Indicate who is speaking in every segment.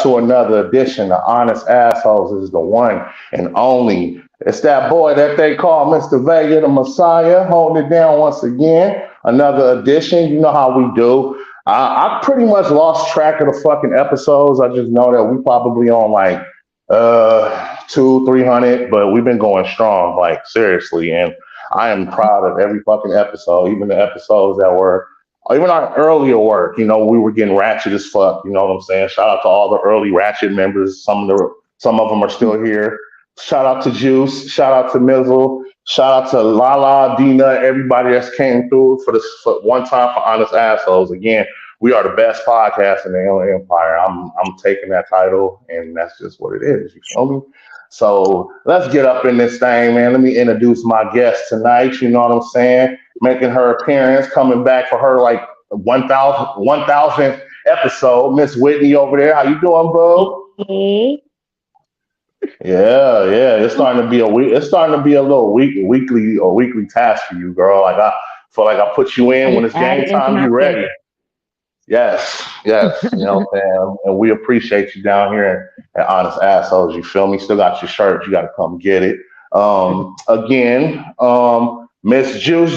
Speaker 1: up to another edition of Honest Assholes. This is the one and only. It's that boy that they call Mr. Vega, the Messiah, holding it down once again. Another edition. You know how we do. I pretty much lost track of the fucking episodes. I just know that we probably on like two, 300, but we've been going strong, like seriously. And I am proud of every fucking episode, even the episodes that were even our earlier work, we were getting ratchet as fuck. You know what I'm saying? Shout out to all the early ratchet members. Some of them are still here. Shout out to Juice. Shout out to Mizzle. Shout out to Lala, Dina, everybody that's came through for one time for Honest Assholes. Again, we are the best podcast in the Inland Empire. I'm taking that title, and that's just what it is. You feel me? So let's get up in this thing, man. Let me introduce my guest tonight. You know what I'm saying? Making her appearance, coming back for her like 1,000th episode. Miss Whitney over there. How you doing, boo?
Speaker 2: Hey.
Speaker 1: Yeah. It's starting to be a little weekly task for you, girl. Like I feel like I put you in when it's game time. You ready? Yes. You know what I'm saying? And we appreciate you down here at Honest Assholes. You feel me? Still got your shirt. You got to come get it. Again, Miss Juice,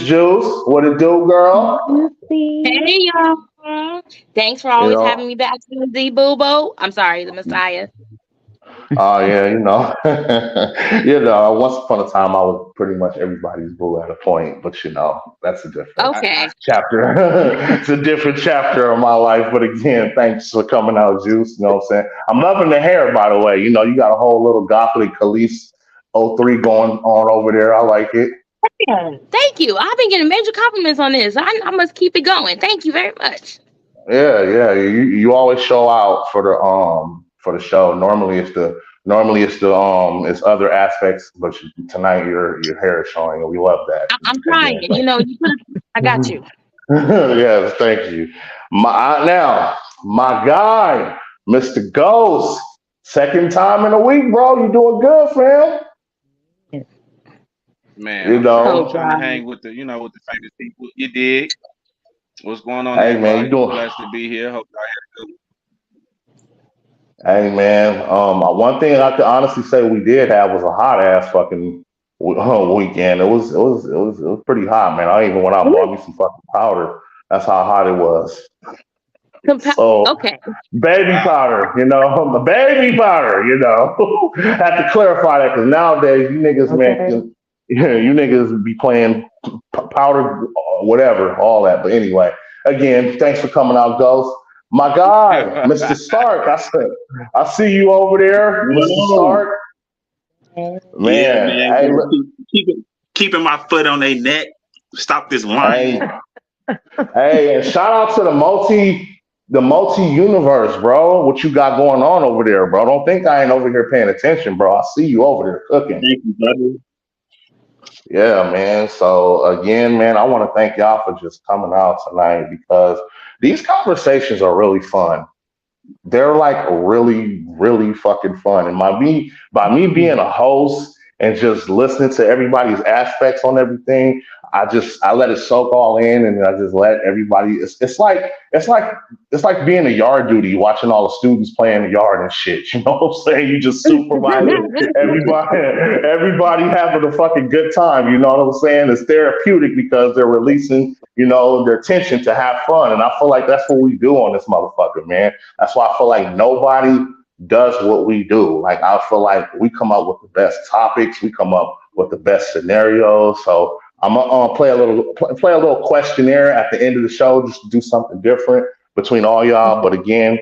Speaker 1: what it do, girl?
Speaker 2: Hey, y'all. Thanks for always having me back to the Boo-Bo. I'm sorry, the Messiah.
Speaker 1: Oh, yeah, once upon a time, I was pretty much everybody's boo at a point, but that's a different chapter. It's a different chapter of my life. But again, thanks for coming out, Juice. You know what I'm saying? I'm loving the hair, by the way. You got a whole little Gothic Khalees 03 going on over there. I like it.
Speaker 2: Thank you. I've been getting major compliments on this. I must keep it going. Thank you very much.
Speaker 1: Yeah. You always show out for the show. Normally it's other aspects, but tonight your hair is showing, and we love that.
Speaker 2: I'm trying. I got you.
Speaker 1: Yes, thank you. My guy, Mr. Ghost, second time in a week, bro. You doing good, fam?
Speaker 3: Man, I'm trying to hang with the famous people. You dig? What's going on?
Speaker 1: Hey, man, you doing?
Speaker 3: Blessed to be here. Hope y'all had a good.
Speaker 1: Hey, man. One thing I could honestly say we did have was a hot ass fucking weekend. It was pretty hot, man. I even went out and bought me some fucking powder. That's how hot it was.
Speaker 2: Okay.
Speaker 1: Baby powder, the baby powder, Have to clarify that because nowadays you niggas, man, you niggas be playing powder, whatever, all that. But anyway, again, thanks for coming out, Ghost. My guy, Mr. Stark. I see you over there, Mr. Stark.
Speaker 4: Man. Keeping my foot on their neck. Stop this line.
Speaker 1: Hey, and shout out to the multi-universe, bro. What you got going on over there, bro? Don't think I ain't over here paying attention, bro. I see you over there cooking.
Speaker 4: Thank you, brother.
Speaker 1: Yeah, man. So again, man, I want to thank y'all for just coming out tonight because these conversations are really fun. They're like really, really fucking fun. And by me being a host and just listening to everybody's aspects on everything, I let it soak all in, and I just let everybody. It's like being a yard duty, watching all the students play in the yard and shit. You know what I'm saying? You just supervise everybody having a fucking good time. You know what I'm saying? It's therapeutic because they're releasing, their tension to have fun, and I feel like that's what we do on this motherfucker, man. That's why I feel like nobody does what we do. Like I feel like we come up with the best topics, we come up with the best scenarios. So I'm gonna play a little questionnaire at the end of the show, just to do something different between all y'all. But again,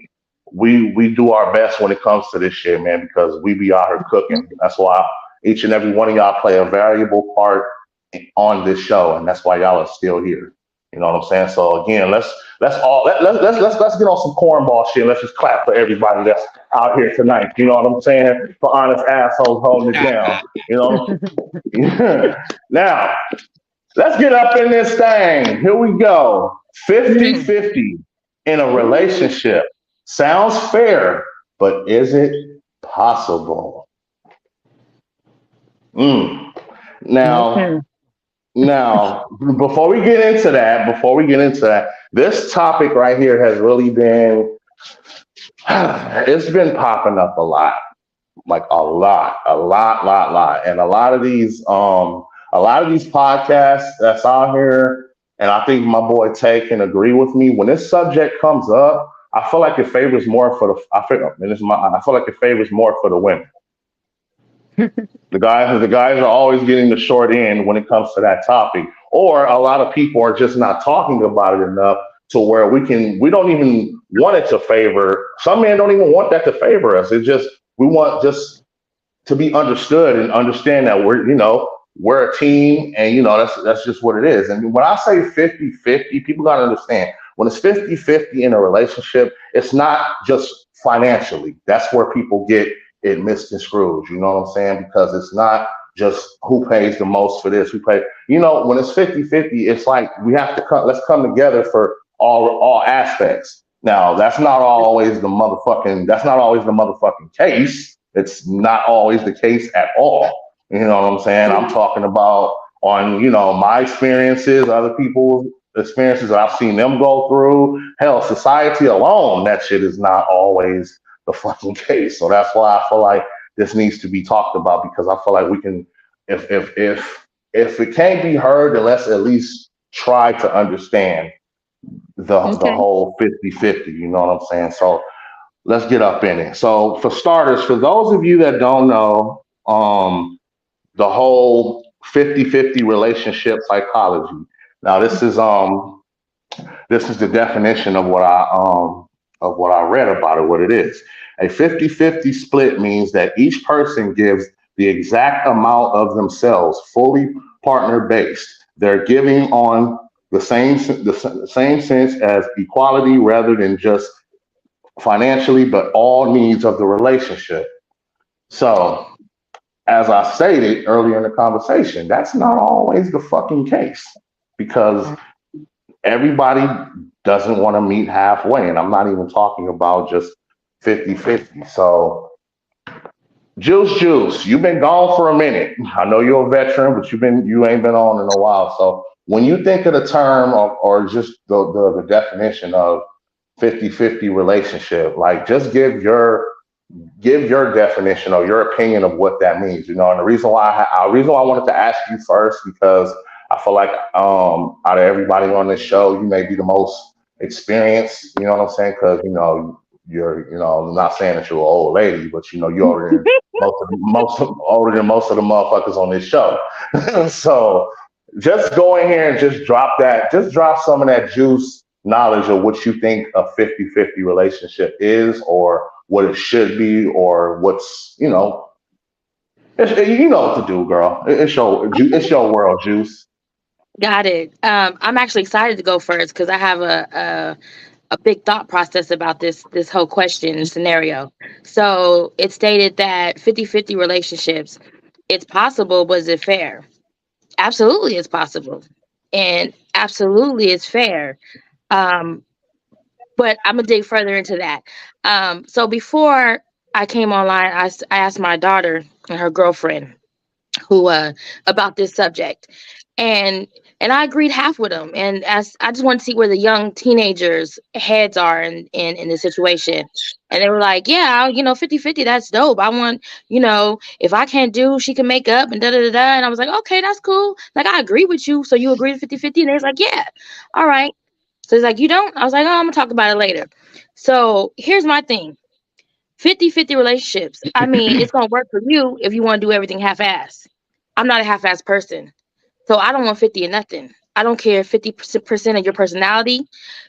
Speaker 1: we do our best when it comes to this shit, man, because we be out here cooking. That's why each and every one of y'all play a valuable part on this show, and that's why y'all are still here. You know what I'm saying? So again, let's get on some cornball shit. Let's just clap for everybody that's out here tonight. You know what I'm saying? For Honest Assholes holding it down. Now, let's get up in this thing. Here we go. 50-50 in a relationship. Sounds fair, but is it possible? Now, before we get into that, this topic right here has really been It's been popping up a lot, like a lot. And a lot of these podcasts that's out here, and I think my boy Tay can agree with me. When this subject comes up, I feel like it favors more for the. I feel like it favors more for the women. The guys are always getting the short end when it comes to that topic, or a lot of people are just not talking about it enough to where we don't even want it to favor. Some men don't even want that to favor us. It's just we want just to be understood and understand that we're a team, and that's just what it is. And when I say 50-50, people got to understand when it's 50-50 in a relationship, it's not just financially. That's where people get it misconstrued. You know what I'm saying? Because it's not just who pays the most for this, who pay. When it's 50-50, it's like let's come together for all aspects. Now, that's not always the motherfucking case. It's not always the case at all. You know what I'm saying? I'm talking about on, my experiences, other people's experiences that I've seen them go through. Hell, society alone, that shit is not always the fucking case. So that's why I feel like this needs to be talked about, because I feel like we can, if it can't be heard, then let's at least try to understand the whole 50-50. You know what I'm saying? So let's get up in it. So for starters, for those of you that don't know, the whole 50-50 relationship psychology. Now this is the definition of what I read about it, what it is. A 50-50 split means that each person gives the exact amount of themselves, fully partner based. They're giving on the same sense as equality rather than just financially, but all needs of the relationship. So, as I stated earlier in the conversation, that's not always the fucking case, because everybody doesn't want to meet halfway. And I'm not even talking about just 50-50. So, Juice, you've been gone for a minute. I know you're a veteran, but you ain't been on in a while. So when you think of the term or just the definition of 50-50 relationship, like just give your definition or your opinion of what that means. And the reason why I wanted to ask you first, because I feel like out of everybody on this show, you may be the most experienced. You know what I'm saying? Because you're I'm not saying that you're an old lady, but you're older than older than most of the motherfuckers on this show. So just go in here and just drop some of that juice knowledge of what you think a 50-50 relationship is, or what it should be, or what's you know what to do, girl. It's your world, Juice.
Speaker 2: Got it. I'm actually excited to go first because I have a big thought process about this whole question and scenario. So it stated that 50-50 relationships, it's possible, but is it fair? Absolutely, it's possible, and absolutely, it's fair. Um, but I'm gonna dig further into that. So before I came online, I asked my daughter and her girlfriend who about this subject, and I agreed half with them. And as I just wanted to see where the young teenagers' heads are in this situation. And they were like, yeah, 50-50, that's dope. I want, if I can't do, she can make up and da da da da. And I was like, okay, that's cool. Like, I agree with you. So you agree to 50-50? And they was like, yeah, all right. So he's like, you don't? I was like, oh, I'm gonna talk about it later. So here's my thing. 50-50 relationships. I mean, it's gonna work for you if you want to do everything half-ass. I'm not a half-ass person. So I don't want 50 or nothing. I don't care 50% of your personality,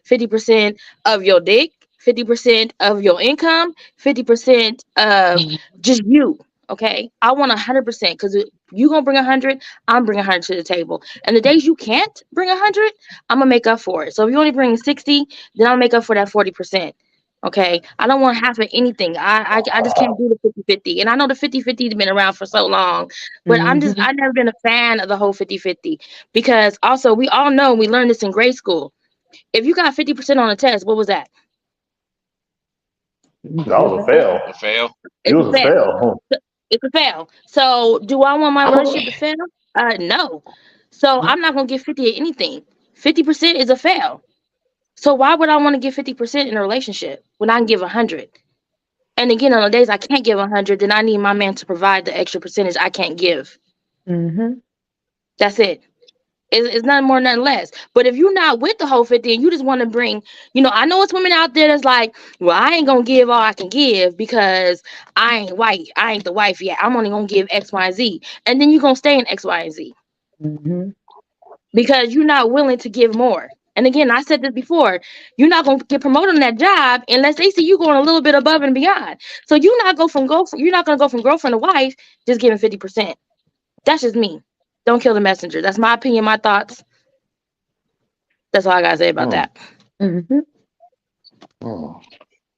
Speaker 2: 50% of your dick, 50% of your income, 50% of just you. Okay. I want 100% because you gonna bring 100, I'm bringing 100 to the table. And the days you can't bring 100, I'm gonna make up for it. So if you only bring 60, then I'll make up for that 40%. Okay. I don't want half of anything. I just can't do the 50-50. And I know the 50-50 has been around for so long, but I've never been a fan of the whole 50-50 because also we all know, we learned this in grade school. If you got 50% on a test, what was that?
Speaker 1: That was a fail.
Speaker 3: A fail.
Speaker 1: It was a fail.
Speaker 2: It's a fail. So do I want my relationship to fail? No. So I'm not going to give 50 at anything. 50% is a fail. So why would I want to give 50% in a relationship when I can give 100? And again, on the days I can't give 100, then I need my man to provide the extra percentage I can't give.
Speaker 5: Mm-hmm.
Speaker 2: That's it. It's nothing more, nothing less. But if you're not with the whole 50 and you just want to bring, I know it's women out there that's like, well, I ain't gonna give all I can give because I ain't white. I ain't the wife yet. I'm only gonna give X, Y, and Z. And then you're gonna stay in X, Y, and Z.
Speaker 5: Mm-hmm.
Speaker 2: Because you're not willing to give more. And again, I said this before, you're not gonna get promoted on that job unless they see you going a little bit above and beyond. So you're not gonna go from girlfriend to wife just giving 50%. That's just me. Don't kill the messenger. That's my opinion, my thoughts. That's all I gotta say about that.
Speaker 5: Mm-hmm.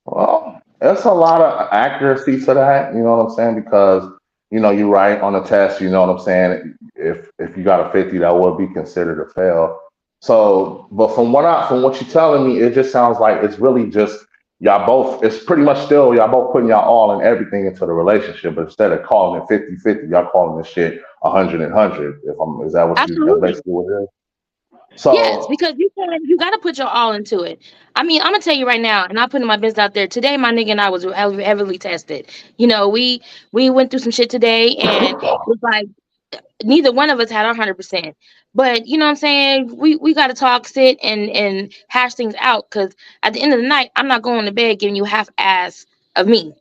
Speaker 1: Well, there's a lot of accuracy to that, you know what I'm saying? Because, you're right on the test, you know what I'm saying? If you got a 50, that would be considered a fail. So, but from what you're telling me, it just sounds like it's really just it's pretty much still y'all both putting y'all all and everything into the relationship, but instead of calling it 50-50, y'all calling this shit 100 and 100. Is that what that's basically what it is? So
Speaker 2: yes, because you got to put your all into it. I mean, I'm gonna tell you right now, and I'm putting my business out there today. My nigga and I was heavily tested. We went through some shit today, and it was like neither one of us had 100%. But you know what I'm saying? We got to talk, sit, and hash things out. Because at the end of the night, I'm not going to bed giving you half ass of me.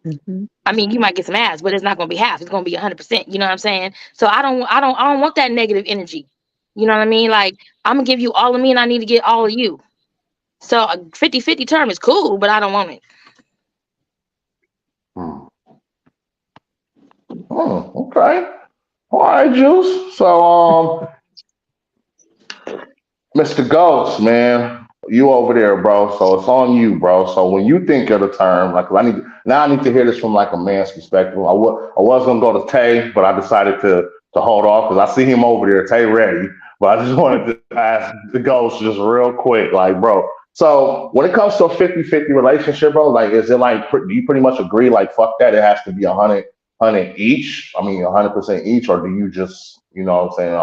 Speaker 5: Mm-hmm.
Speaker 2: I mean, you might get some ass, but it's not gonna be half. It's gonna be 100%. You know what I'm saying? So I don't want that negative energy. You know what I mean? Like, I'm gonna give you all of me, and I need to get all of you. So a 50-50 term is cool, but I don't want it.
Speaker 1: Okay. All right, Juice. So, Mr. Ghost, man, you over there, bro. So it's on you, bro. So when you think of the term, like I need to hear this from like a man's perspective. I was gonna go to Tay, but I decided to hold off because I see him over there, Tay ready. But I just wanted to ask the Ghost just real quick, like, bro. So when it comes to a 50-50 relationship, bro, like, is it like, do you pretty much agree, like, fuck that, it has to be 100 each? I mean, 100% each, or do you just, you know what I'm saying?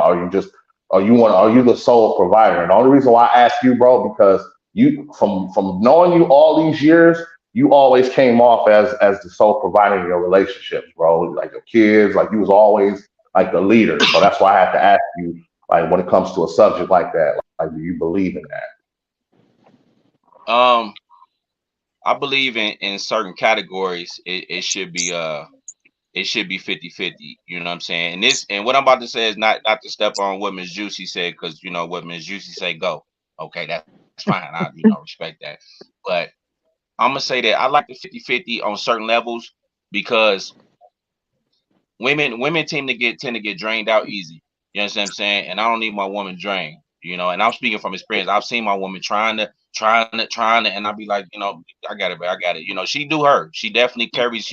Speaker 1: Are you the sole provider? And the only reason why I ask you, bro, because you from knowing you all these years, you always came off as the sole provider in your relationships, bro. Like your kids, like you was always like the leader. So that's why I have to ask you, like, when it comes to a subject like that, like, do you believe in that?
Speaker 3: I believe in certain categories it should be 50-50, you know what I'm saying? And what I'm about to say is not to step on what Ms. Juicy said, because what Ms. Juicy say go. Okay, that's fine. I respect that. But I'm gonna say that I like the 50-50 on certain levels because women tend to get drained out easy. You know what I'm saying? And I don't need my woman drained, and I'm speaking from experience. I've seen my woman trying to, and I'll be like, I got it. She do her. She definitely carries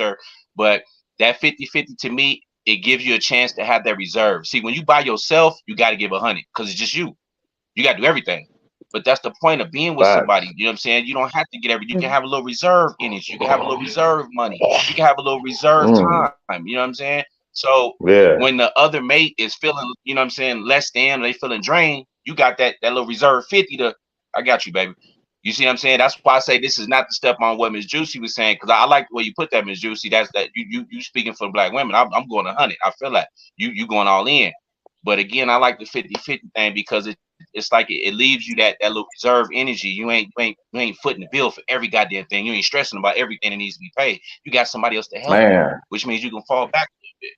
Speaker 3: her. But that 50-50 to me, it gives you a chance to have that reserve. See, when you by yourself, you got to give 100 because it's just you. You got to do everything. But that's the point of being with somebody. You know what I'm saying? You don't have to get everything. You can have a little reserve energy. You can have a little reserve money. You can have a little reserve time. You know what I'm saying? So when the other mate is feeling, you know what I'm saying, less than, they feeling drained, you got that little reserve 50 to, I got you, baby. You see what I'm saying? That's why I say this is not the step on what Ms. Juicy was saying, because I like the way you put that, Ms. Juicy. That's that you speaking for Black women. I'm going 100. I feel like you going all in. But again, I like the 50-50 thing because it's like it leaves you that little reserve energy. You ain't footing the bill for every goddamn thing. You ain't stressing about everything that needs to be paid. You got somebody else to help you, which means you can fall back a little bit.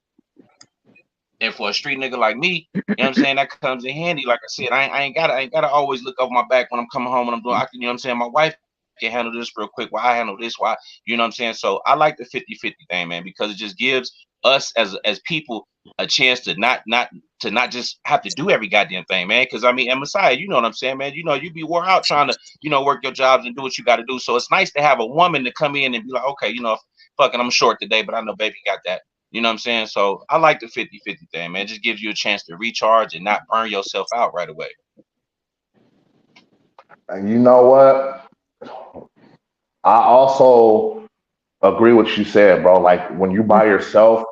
Speaker 3: And for a street nigga like me, you know what I'm saying, that comes in handy. Like I said, I ain't gotta always look over my back when I'm coming home and I'm doing. You know what I'm saying, my wife can handle this real quick while I handle this. Why, you know what I'm saying? So I like the 50-50 thing, man, because it just gives us as people a chance to not just have to do every goddamn thing, man. Because I mean, and Messiah, you know what I'm saying, man. You be wore out trying to, work your jobs and do what you got to do. So it's nice to have a woman to come in and be like, okay, fucking, I'm short today, but I know baby got that. You know what I'm saying? So I like the 50-50 thing, man. It just gives you a chance to recharge and not burn yourself out right away.
Speaker 1: And you know what? I also agree with what you said, bro. Like when you by yourself,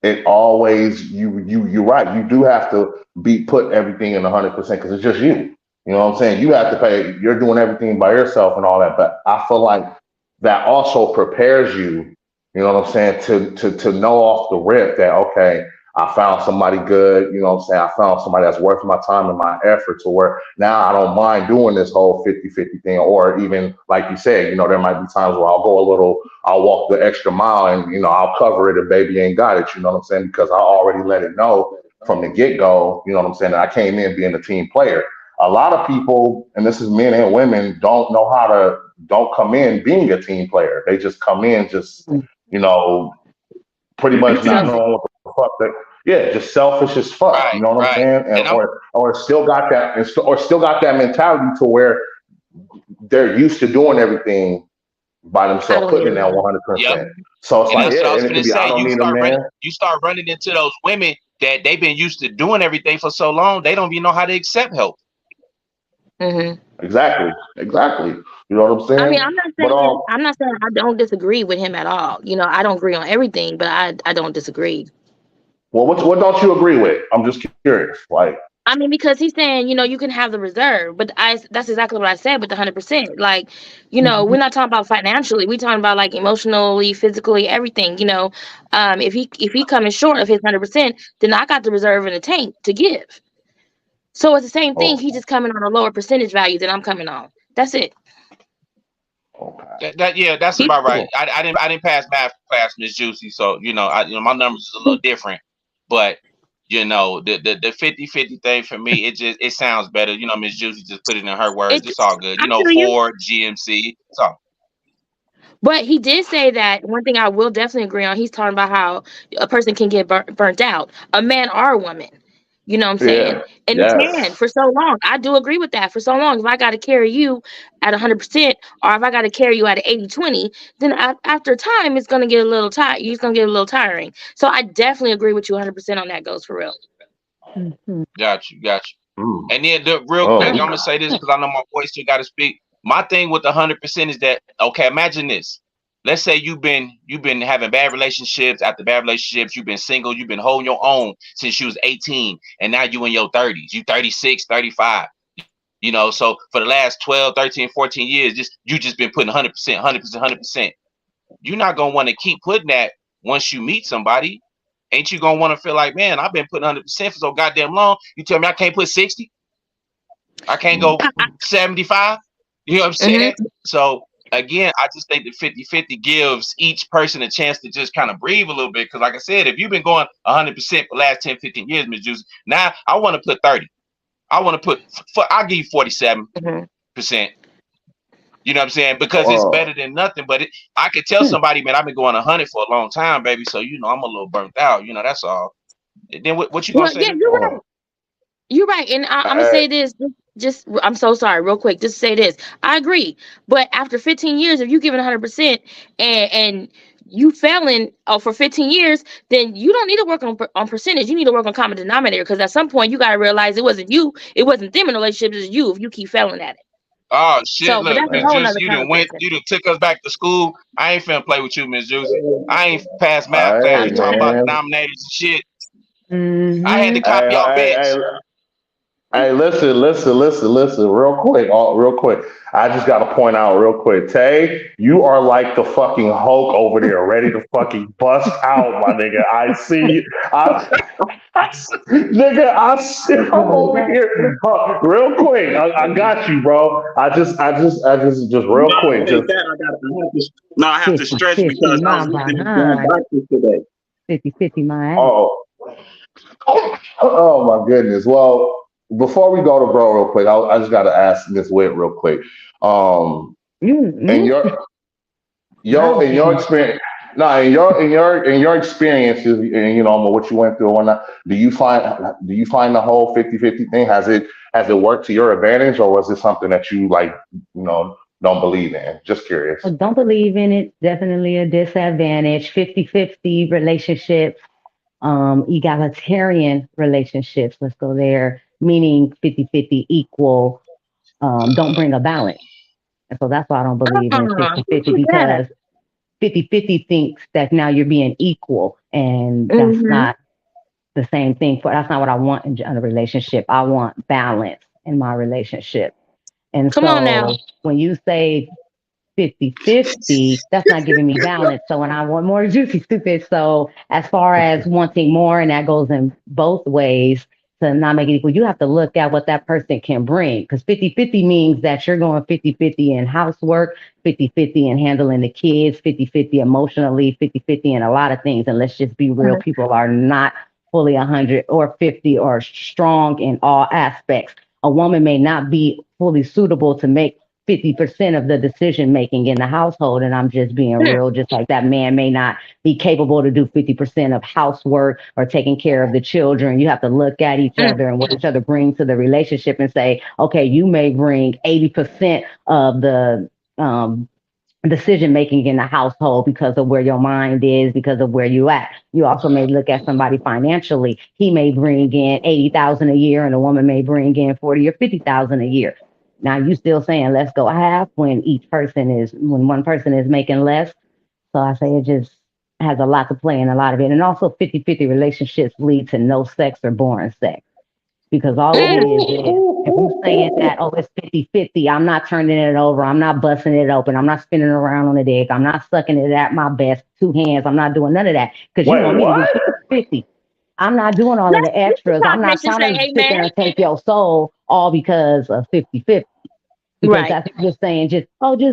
Speaker 1: it always you're right. You do have to put everything in 100% because it's just you. You know what I'm saying? You have to pay. You're doing everything by yourself and all that. But I feel like that also prepares you, you know what I'm saying, to know off the rip that, okay, I found somebody good, you know what I'm saying? I found somebody that's worth my time and my effort, to where now I don't mind doing this whole 50-50 thing. Or even like you said, you know, there might be times where I'll walk the extra mile, and, you know, I'll cover it if baby ain't got it, you know what I'm saying? Because I already let it know from the get-go, you know what I'm saying, that I came in being a team player. A lot of people, and this is men and women, don't come in being a team player. They just come in just, you know, pretty much not
Speaker 2: Selfish.
Speaker 1: knowing what the fuck just selfish as fuck. You
Speaker 3: Right,
Speaker 1: know what I'm
Speaker 3: right.
Speaker 1: saying? And
Speaker 3: And I'm
Speaker 1: or still got that, or still got that mentality to where they're used to doing everything by
Speaker 2: I
Speaker 1: themselves,
Speaker 2: don't
Speaker 1: putting in
Speaker 2: need
Speaker 1: that
Speaker 2: him.
Speaker 3: yep.
Speaker 1: 100%. So it's
Speaker 3: And
Speaker 1: like,
Speaker 3: that's what I
Speaker 1: yeah,
Speaker 3: was
Speaker 1: and it
Speaker 3: gonna
Speaker 1: could be, I
Speaker 3: say.
Speaker 1: don't need a man.
Speaker 3: You start running into those women that they've been used to doing everything for so long, they don't even know how to accept help.
Speaker 2: Hmm.
Speaker 1: Exactly. You know what I'm
Speaker 2: I mean,
Speaker 1: saying? But
Speaker 2: I'm not saying I don't disagree with him at all. You know, I don't agree on everything, but I don't disagree.
Speaker 1: well, what don't you agree with? I'm just curious. Like,
Speaker 2: I mean, because he's saying, you know, you can have the reserve, but that's exactly what I said with the 100%. Like, you know,
Speaker 5: Mhm.
Speaker 2: we're not talking about financially. We're talking about like emotionally, physically, everything. You know, if he coming short of his 100%, then I got the reserve in the tank to give. So it's the same thing.
Speaker 1: oh,
Speaker 2: He's just coming on a lower percentage value than I'm coming on. That's it.
Speaker 1: okay,
Speaker 3: Yeah, that's
Speaker 2: He,
Speaker 3: about right.
Speaker 1: cool.
Speaker 3: I didn't pass math class, Miss Juicy, so my numbers is a little different, but you know the 50-50 thing for me, it sounds better. You know, Miss Juicy just put it in her words.
Speaker 2: it,
Speaker 3: It's all good.
Speaker 2: I
Speaker 3: You know,
Speaker 2: feel you.
Speaker 3: Ford, GMC, it's all
Speaker 2: But he did say that one thing I will definitely agree on. He's talking about how a person can get burnt out, a man or a woman. You know what I'm saying?
Speaker 1: Yeah.
Speaker 2: And it can
Speaker 1: Yes.
Speaker 2: for so long. I do agree with that. For so long, if I got to carry you at 100%, or if I got to carry you at 80-20, then after time, it's going to get a little tired. It's going to get a little tiring. So I definitely agree with you 100% on that. Goes for real.
Speaker 5: Mhm.
Speaker 3: got you.
Speaker 1: Mm.
Speaker 3: And then real
Speaker 1: Oh,
Speaker 3: quick, I'm gonna
Speaker 1: okay.
Speaker 3: say this because I know my voice still got to speak. My thing with the 100% is that, okay, imagine this. Let's say you've been having bad relationships after bad relationships. You've been single. You've been holding your own since you was 18, and now you in your 30s. You 36, 35. You know, so for the last 12, 13, 14 years, you just been putting 100%, 100%, 100%. You're not gonna want to keep putting that once you meet somebody. Ain't you gonna want to feel like, man, I've been putting 100% for so goddamn long. You tell me I can't put 60? I can't
Speaker 1: Mm.
Speaker 3: go 75. You know what I'm saying?
Speaker 2: Mm-hmm.
Speaker 3: So again, I just think that 50-50 gives each person a chance to just kind of breathe a little bit. Because like I said, if you've been going 100% for the last 10, 15 years, Ms. Juice, now I want to put 30. I want to put, I'll give you 47%.
Speaker 2: Mm-hmm.
Speaker 3: You know what I'm saying? Because it's
Speaker 1: Oh,
Speaker 3: better than nothing. But I could tell somebody, man, I've been going 100 for a long time, baby. So, you know, I'm a little burnt out. You know, that's all. And then what you going
Speaker 2: Well,
Speaker 3: to say
Speaker 2: yeah,
Speaker 3: then?
Speaker 2: you're right.
Speaker 1: oh.
Speaker 2: You're right, and I'm gonna
Speaker 1: I,
Speaker 2: say this. Just, I'm so sorry, real quick. Just say this. I agree, but after 15 years, if you give it 100% and you failing for 15 years, then you don't need to work on percentage. You need to work on common denominator, because at some point you gotta realize it wasn't you, it wasn't them in the relationship, it's you. If you keep failing at it,
Speaker 3: Oh shit!
Speaker 2: so but
Speaker 3: Look,
Speaker 2: that's a
Speaker 3: Miss
Speaker 2: whole
Speaker 1: man.
Speaker 3: Juicy,
Speaker 2: nother conversation.
Speaker 3: you done took us back to school. I ain't finna play with you, Miss Juicy. I ain't passed math
Speaker 2: I
Speaker 3: class
Speaker 1: Hey,
Speaker 3: talking
Speaker 2: know.
Speaker 3: about
Speaker 1: man.
Speaker 3: denominators and shit. I had to
Speaker 5: Mhm.
Speaker 3: copy y'all
Speaker 1: Hey,
Speaker 3: bitch.
Speaker 1: hey, listen, real quick. I just got to point out real quick. Tay, you are like the fucking Hulk over there, ready to fucking bust out, my nigga. I see you. Nigga, I see I'm over here. Real quick. I got you, bro. Just
Speaker 4: No,
Speaker 1: real quick.
Speaker 4: it ain't
Speaker 1: Just,
Speaker 4: that. I have to stretch
Speaker 5: 50-50,
Speaker 4: because I
Speaker 5: my
Speaker 4: was looking at going
Speaker 5: behind.
Speaker 4: backwards today.
Speaker 5: 50-50, my ass.
Speaker 1: oh, oh my goodness. Well, before we go to bro, real quick, I just got to ask Miss Witt real quick. Um, and
Speaker 5: Mm-hmm.
Speaker 1: in your experience, no, in your experiences, and you know what you went through and whatnot, do you find the whole 50-50 thing, has it worked to your advantage, or was it something that you like, don't believe in? Just curious.
Speaker 5: I don't believe in it. Definitely a disadvantage. 50-50 relationships, egalitarian relationships. Let's go there. Meaning 50-50 equal, don't bring a balance. And so that's why I don't believe in
Speaker 2: Who
Speaker 5: 50-50,
Speaker 2: said that?
Speaker 5: because 50-50 thinks that now you're being equal. And that's
Speaker 2: Mm-hmm.
Speaker 5: not the same thing. That's not what I want in a relationship. I want balance in my relationship. And
Speaker 2: Come on now.
Speaker 5: so when you say 50-50, that's not giving me balance. So when I want more juicy, stupid. So as far as wanting more, and that goes in both ways to not make it equal, you have to look at what that person can bring. Because 50-50 means that you're going 50-50 in housework, 50-50 in handling the kids, 50-50 emotionally, 50-50 in a lot of things. And let's just be real, people are not fully 100 or 50 or strong in all aspects. A woman may not be fully suitable to make 50% of the decision making in the household. And I'm just being real, just like that man may not be capable to do 50% of housework or taking care of the children. You have to look at each other and what each other brings to the relationship and say, okay, you may bring 80% of the decision making in the household because of where your mind is, because of where you at. You also may look at somebody financially. He may bring in 80,000 a year and a woman may bring in 40 or 50,000 a year. Now you still saying let's go half when when one person is making less. So I say it just has a lot to play in a lot of it. And also 50-50 relationships lead to no sex or boring sex. Because all it is if you're saying that, oh, it's 50-50, I'm not turning it over, I'm not busting it open, I'm not spinning around on the dick, I'm not sucking it at my best, 2 hands, I'm not doing none of that. Because you want me to do 50-50. I'm not doing all of the extras. I'm not trying to sit there and take your soul all because of 50-50. Because that's just saying, just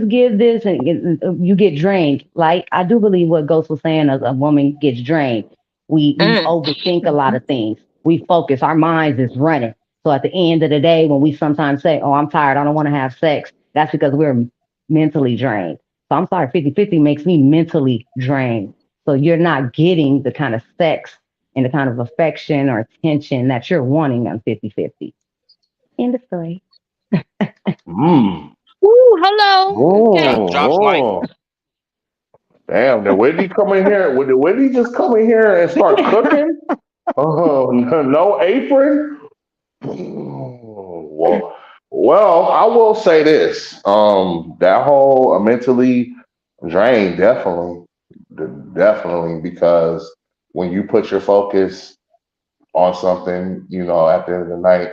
Speaker 5: give this and you get drained. Like I do believe what Ghost was saying, as a woman gets drained. We overthink a lot of things. We focus, our minds is running. So at the end of the day, when we sometimes say, oh, I'm tired, I don't want to have sex, that's because we're mentally drained. So I'm sorry, 50-50 makes me mentally drained. So you're not getting the kind of sex and the kind of affection or attention that you're wanting on 50-50. End of story.
Speaker 2: Ooh, hello. Okay.
Speaker 3: Drops mic.
Speaker 1: Damn, did Whitney come in here? Did Whitney just come in here and start cooking? Oh, no apron? Well, I will say this. That whole mentally drained, definitely, because when you put your focus on something, at the end of the night,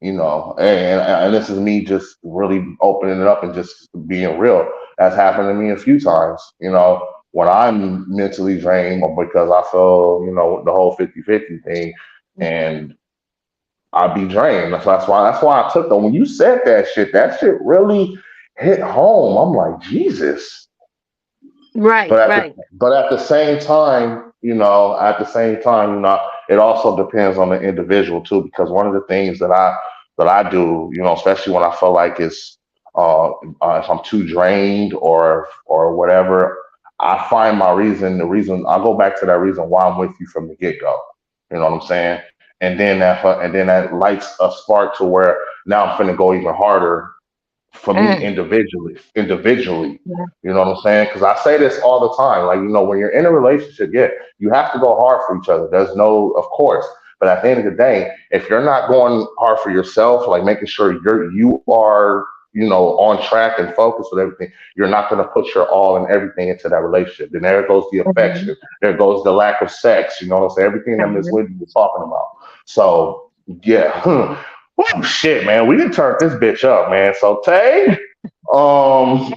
Speaker 1: and this is me just really opening it up and just being real. That's happened to me a few times, when I'm mentally drained because I feel, the whole 50-50 thing, and I'd be drained. That's why I took them. When you said that shit really hit home. I'm like, Jesus.
Speaker 2: Right.
Speaker 1: But at the same time, it also depends on the individual too, because one of the things that I do, especially when I feel like it's if I'm too drained or whatever, I find the reason I go back to that reason why I'm with you from the get-go. You know what I'm saying? And then that lights a spark to where now I'm finna go even harder for me individually. Yeah. You know what I'm saying? Because I say this all the time. Like, when you're in a relationship, you have to go hard for each other. Of course. But at the end of the day, if you're not going hard for yourself, like making sure you are, on track and focused with everything, you're not going to put your all and everything into that relationship. Then there goes the affection. There goes the lack of sex. You know what I'm saying? Everything that Miss Whitney was talking about. So, yeah. Oh, shit, man. We done turned this bitch up, man. So, Tay, I'm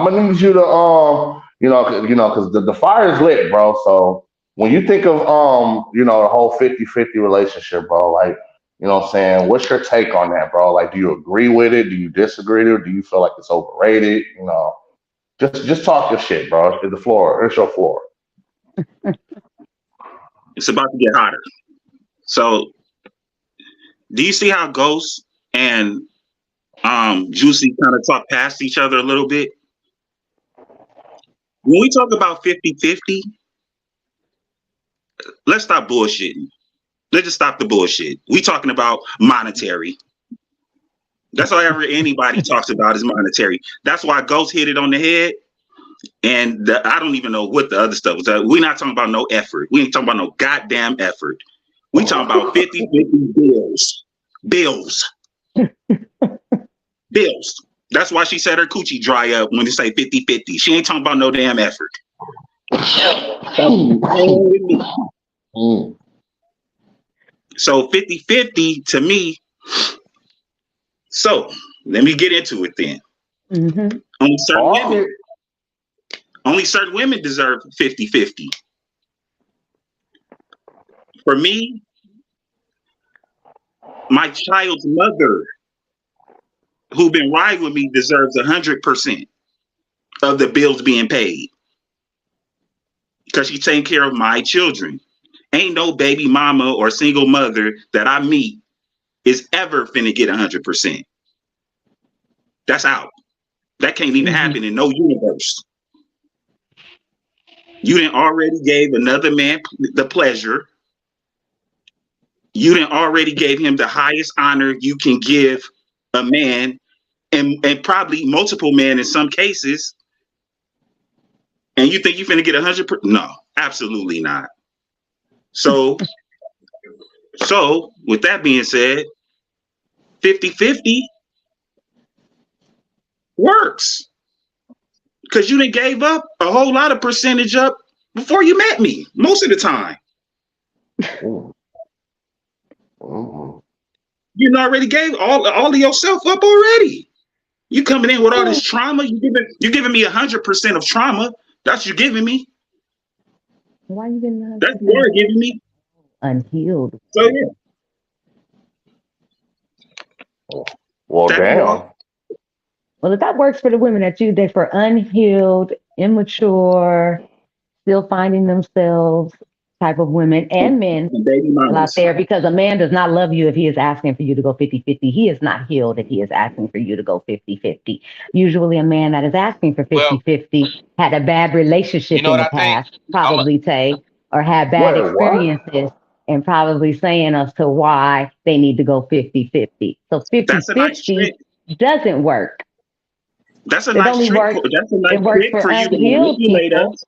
Speaker 1: going to need you to, because the fire is lit, bro. So, when you think of, the whole 50-50 relationship, bro, like, you know what I'm saying? What's your take on that, bro? Like, do you agree with it? Do you disagree with it? Do you feel like it's overrated? Just talk your shit, bro. It's the floor. It's your floor.
Speaker 4: It's about to get hotter. So, do you see how Ghost and Juicy kind of talk past each other a little bit? When we talk about 50-50, let's stop bullshitting. Let's just stop the bullshit. We talking about monetary. That's all anybody talks about is monetary. That's why Ghost hit it on the head. And I don't even know what the other stuff was. We're not talking about no effort. We ain't talking about no goddamn effort. We talking about 50-50 bills. Bills. That's why she said her coochie dry up when they say 50-50. She ain't talking about no damn effort. So 50-50 to me. So let me get into it then.
Speaker 5: Mm-hmm.
Speaker 4: Only certain women deserve 50-50. For me, my child's mother, who been riding with me, deserves 100% of the bills being paid because she's taking care of my children. Ain't no baby mama or single mother that I meet is ever finna get 100%. That's out. That can't even happen in no universe. You done already gave another man the pleasure. You done already gave him the highest honor you can give a man, and probably multiple men in some cases. And you think you're finna get 100%? No, absolutely not. So with that being said, 50-50 works. Because you done gave up a whole lot of percentage up before you met me, most of the time. You already gave all of yourself up already. You coming in with all this trauma. You giving me 100% of trauma. That's you giving me.
Speaker 5: Why you giving that?
Speaker 4: That's what you're giving me.
Speaker 5: Unhealed.
Speaker 4: So yeah.
Speaker 1: Well,
Speaker 4: That's
Speaker 1: damn.
Speaker 4: wrong.
Speaker 5: Well, if that works for the women that they for unhealed, immature, still finding themselves type of women and men
Speaker 4: Baby
Speaker 5: out
Speaker 4: mamas.
Speaker 5: there, because a man does not love you if he is asking for you to go 50-50. He is not healed if he is asking for you to go 50-50. Usually a man that is asking for 50-50 had a bad relationship
Speaker 3: You know
Speaker 5: in
Speaker 3: what
Speaker 5: the
Speaker 3: I think?
Speaker 5: past, probably Tay, or had bad
Speaker 1: Wait, what?
Speaker 5: experiences and probably saying as to why they need to go 50-50. So
Speaker 4: That's a nice
Speaker 5: 50-50
Speaker 4: trick.
Speaker 5: doesn't work.
Speaker 4: That's a
Speaker 5: It
Speaker 4: nice
Speaker 5: only
Speaker 4: trick.
Speaker 5: works-
Speaker 4: That's a nice
Speaker 5: it works
Speaker 4: trick
Speaker 5: for
Speaker 4: for you to
Speaker 5: unhealed
Speaker 4: manipulate
Speaker 5: people.
Speaker 4: us.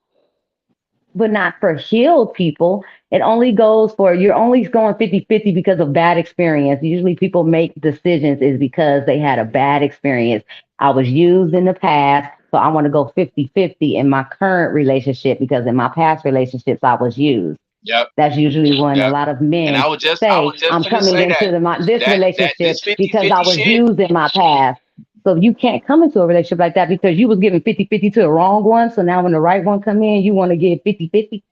Speaker 5: But not for healed people. It only goes for, you're only going 50-50 because of bad experience. Usually people make decisions is because they had a bad experience. I was used in the past, so I want to go 50-50 in my current relationship because in my past relationships, I was used.
Speaker 3: Yep.
Speaker 5: That's usually when
Speaker 3: Yep.
Speaker 5: a lot of
Speaker 3: And
Speaker 5: men
Speaker 3: I was just
Speaker 5: say,
Speaker 3: finna
Speaker 5: I'm
Speaker 3: say
Speaker 5: coming
Speaker 3: that.
Speaker 5: into this relationship
Speaker 3: This 50-50
Speaker 5: because I was
Speaker 3: shit.
Speaker 5: used in my past. So you can't come into a relationship like that because you was giving 50-50 to the wrong one. So now when the right one come in, you want to give 50-50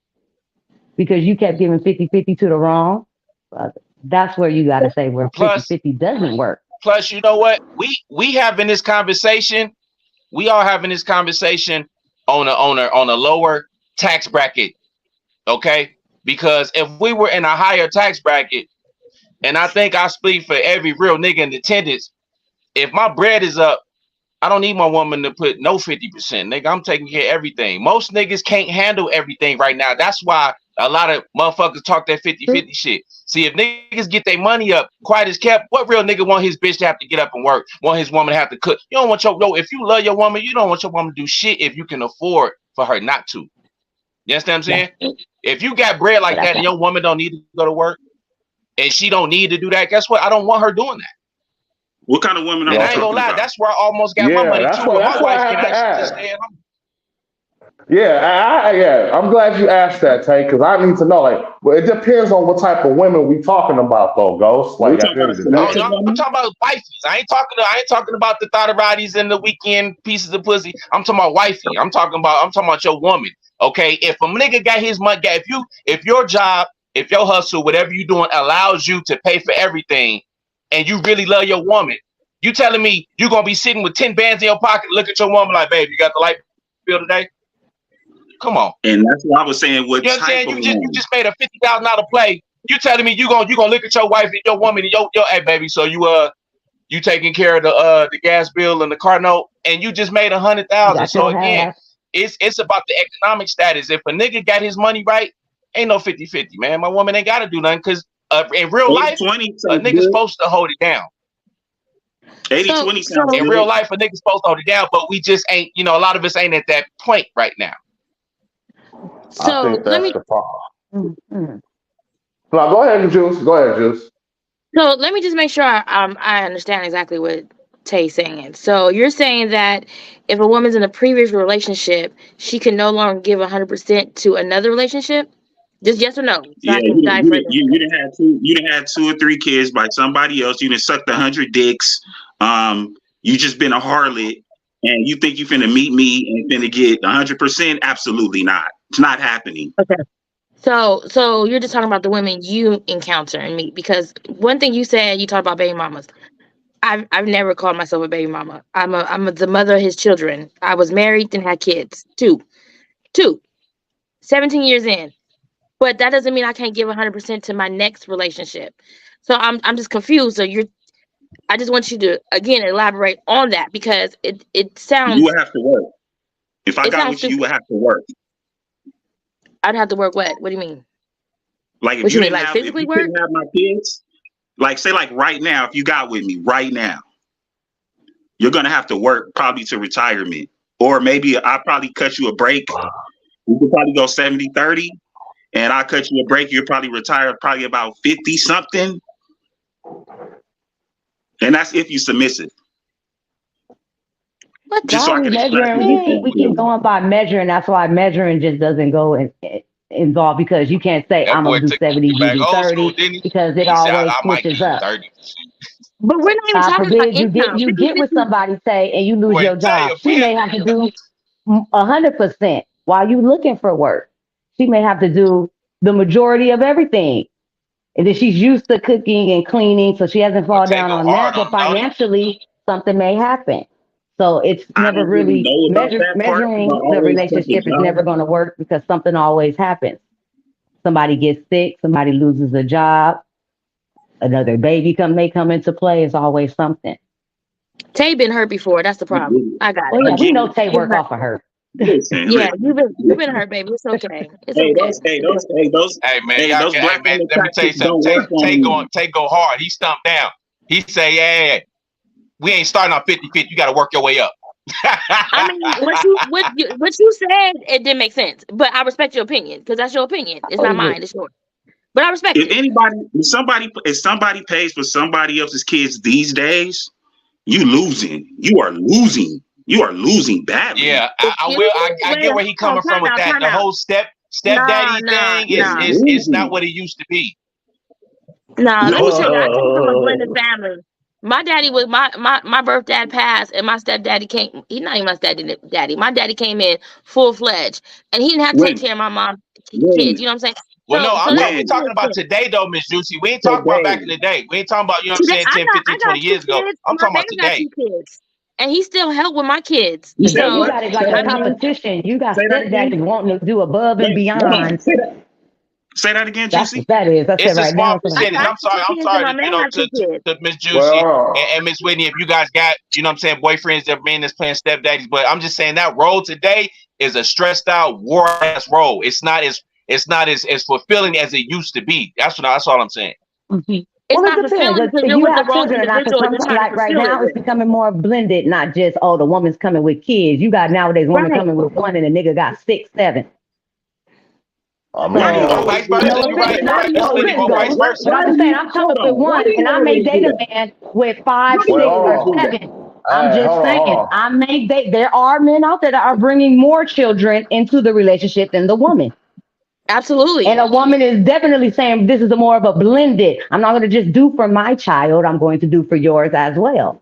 Speaker 5: because you kept giving 50-50 to the wrong. That's where you got to say where
Speaker 3: Plus-
Speaker 5: 50-50 doesn't work.
Speaker 3: Plus, you know what? We having this conversation. We are having this conversation on a lower tax bracket. Okay? Because if we were in a higher tax bracket, and I think I speak for every real nigga in attendance, if my bread is up, I don't need my woman to put no 50%. Nigga, I'm taking care of everything. Most niggas can't handle everything right now. That's why a lot of motherfuckers talk that 50-50 shit. See, if niggas get their money up, quiet as kept, what real nigga want his bitch to have to get up and work? Want his woman to have to cook? You don't want if you love your woman, you don't want your woman to do shit if you can afford for her not to. You understand what I'm saying? If you got bread like that and your woman don't need to go to work and she don't need to do that, guess what? I don't want her doing that.
Speaker 4: What kind of women are
Speaker 3: And
Speaker 4: we
Speaker 3: I ain't
Speaker 4: talking
Speaker 3: gonna lie,
Speaker 4: about?
Speaker 3: that's where I almost got my money
Speaker 1: that's
Speaker 3: too.
Speaker 1: what
Speaker 3: My
Speaker 1: I
Speaker 3: wife
Speaker 1: had
Speaker 3: can
Speaker 1: to
Speaker 3: actually just
Speaker 1: ask.
Speaker 3: stay at home.
Speaker 1: Yeah, I'm glad you asked that, Tay, because I need to know. Like, well, it depends on what type of women we talking about, though, Ghost. Like,
Speaker 4: We
Speaker 1: at
Speaker 4: talking
Speaker 1: the end of the
Speaker 4: about
Speaker 1: day.
Speaker 3: I'm talking about wifey. I ain't talking about the Thotterati's and the weekend pieces of pussy. I'm talking about wifey. I'm talking about your woman. Okay, if a nigga got his money, if your job, if your hustle, whatever you doing allows you to pay for everything, and you really love your woman, you telling me you gonna be sitting with 10 bands in your pocket, look at your woman like, babe, you got the light bill today? Come on.
Speaker 4: And that's what I was saying. What
Speaker 3: You know what I'm
Speaker 4: type
Speaker 3: saying?
Speaker 4: of
Speaker 3: You
Speaker 4: woman?
Speaker 3: just made a $50,000 play. You telling me you gonna look at your wife and your woman and your hey baby, so you taking care of the gas bill and the car note, and you just made 100,000. So again, it's about the economic status. If a nigga got his money right, ain't no 50-50, man. My woman ain't gotta do nothing because in real life,
Speaker 4: 80-20
Speaker 3: a nigga's supposed to hold it down.
Speaker 4: 80-20 sounds
Speaker 3: In
Speaker 4: good.
Speaker 3: real life, a nigga's supposed to hold it down, but we just ain't, a lot of us ain't at that point right now.
Speaker 1: I
Speaker 2: So
Speaker 1: think
Speaker 2: let
Speaker 1: that's
Speaker 2: me
Speaker 1: the problem. No, go ahead, Juice. Go ahead, Juice.
Speaker 2: so let me just make sure I understand exactly what Tay's saying. So you're saying that if a woman's in a previous relationship, she can no longer give 100% to another relationship? Just yes or no? So
Speaker 4: Yeah,
Speaker 2: I can dive further.
Speaker 4: you didn't have two or three kids by somebody else. You done sucked 100 dicks. You just been a harlot. And you think you finna meet me and finna get 100%? Absolutely not. It's not happening.
Speaker 2: So you're just talking about the women you encounter and meet, because one thing you said, you talked about baby mamas. I've never called myself a baby mama. I'm the mother of his children. I was married and had kids. Two. 17 years in. But that doesn't mean I can't give 100% to my next relationship. So I'm just confused. So I just want you to again elaborate on that, because it sounds.
Speaker 4: You would have to work. If I got with you, you would have to work.
Speaker 2: I'd have to work what? What do you mean?
Speaker 4: Like if
Speaker 2: What
Speaker 4: you
Speaker 2: you mean,
Speaker 4: didn't
Speaker 2: like
Speaker 4: have,
Speaker 2: physically
Speaker 4: if you
Speaker 2: work?
Speaker 4: couldn't have my kids, like say like right now, if you got with me right now, you're gonna have to work probably to retirement. Or maybe I'll probably cut you a break. We could probably go 70-30, and I'll cut you a break. You'll probably retire probably about 50 something. And that's if you submissive.
Speaker 2: What?
Speaker 4: Just so I can explain.
Speaker 5: We keep going by measuring. That's why measuring just doesn't go involved, because you can't say
Speaker 3: That
Speaker 5: I'm
Speaker 3: boy
Speaker 5: gonna do
Speaker 3: took
Speaker 5: 70,
Speaker 3: it
Speaker 5: you
Speaker 3: back
Speaker 5: do
Speaker 3: old
Speaker 5: 30,
Speaker 3: school, didn't he?
Speaker 5: because it
Speaker 3: He said,
Speaker 5: always
Speaker 3: I might
Speaker 5: switches
Speaker 3: give
Speaker 5: up.
Speaker 3: 30%.
Speaker 2: But we're not even
Speaker 5: God
Speaker 2: talking about
Speaker 5: forbid
Speaker 2: income.
Speaker 5: you get with somebody, say, and you lose
Speaker 3: Boy,
Speaker 5: your
Speaker 3: tell
Speaker 5: job.
Speaker 3: you,
Speaker 5: She may have to do 100% while you looking for work. She may have to do the majority of everything. And then she's used to cooking and cleaning, so she hasn't fallen down on that. But financially, something may happen. So it's never really measuring the relationship is never going to work, because something always happens. Somebody gets sick, somebody loses a job, another baby may come into play. It's always something.
Speaker 2: Tay been hurt before. That's the problem. I got it.
Speaker 5: Oh yeah, we know Tay work off of her.
Speaker 4: Listen,
Speaker 2: Yeah, you've been hurt, baby. It's okay. It's
Speaker 4: hey,
Speaker 2: okay.
Speaker 3: Hey man, y'all
Speaker 4: those
Speaker 3: can,
Speaker 4: black
Speaker 3: hey man,
Speaker 4: women
Speaker 3: let me tell you
Speaker 4: tactics don't
Speaker 3: something.
Speaker 4: work.
Speaker 3: Tay go hard. He stumped down. He say, yeah, we ain't starting on 50-50. You got to work your way up.
Speaker 2: I mean, what you said, it didn't make sense. But I respect your opinion, because that's your opinion. It's not mine. It's yours. But I respect it.
Speaker 4: If somebody pays for somebody else's kids these days, you losing. You are losing. You are losing badly.
Speaker 3: Yeah, I get where he coming from with that. The whole stepdaddy thing is not what it used to be.
Speaker 2: Let me tell you, I come from a blended family. My daddy was my birth dad passed, and my stepdaddy came. He's not even my stepdaddy. My daddy came in full-fledged, and he didn't have to take care of my mom's kids. You know what I'm saying?
Speaker 3: Well, we talking about today, though, Miss Juicy. We ain't talking about back in the day. We ain't talking about, you know what I'm saying, 10, 15, 20 years ago. I'm talking about today.
Speaker 2: And he still helped with my kids.
Speaker 5: You got it like a competition. You got stepdaddies wanting to do above and beyond.
Speaker 4: Say that again,
Speaker 5: That's
Speaker 4: Juicy.
Speaker 5: what that is. That's
Speaker 3: it's
Speaker 5: it
Speaker 3: a
Speaker 5: right
Speaker 3: small
Speaker 5: now.
Speaker 3: percentage. I'm sorry, to Miss Juicy and Miss Whitney, if you guys got, you know what I'm saying, boyfriends that men that's playing stepdaddies. But I'm just saying that role today is a stressed out, war ass role. It's not as fulfilling as it used to be. That's all I'm saying.
Speaker 5: Mm-hmm.
Speaker 2: It's not fulfilling because
Speaker 5: you have children, like right now, it's becoming more blended. Not just the woman's coming with kids. You got nowadays women coming with one, and the nigga got 6, 7.
Speaker 1: I mean,
Speaker 3: vice versa. You're right. Vice versa.
Speaker 5: But I'm just saying, I'm coming with one, and I may date a man with 5, 6, or 7. I'm just saying, I may date. There are men out there that are bringing more children into the relationship than the woman.
Speaker 2: Absolutely.
Speaker 5: And a woman is definitely saying this is more of a blended. I'm not going to just do for my child. I'm going to do for yours as well.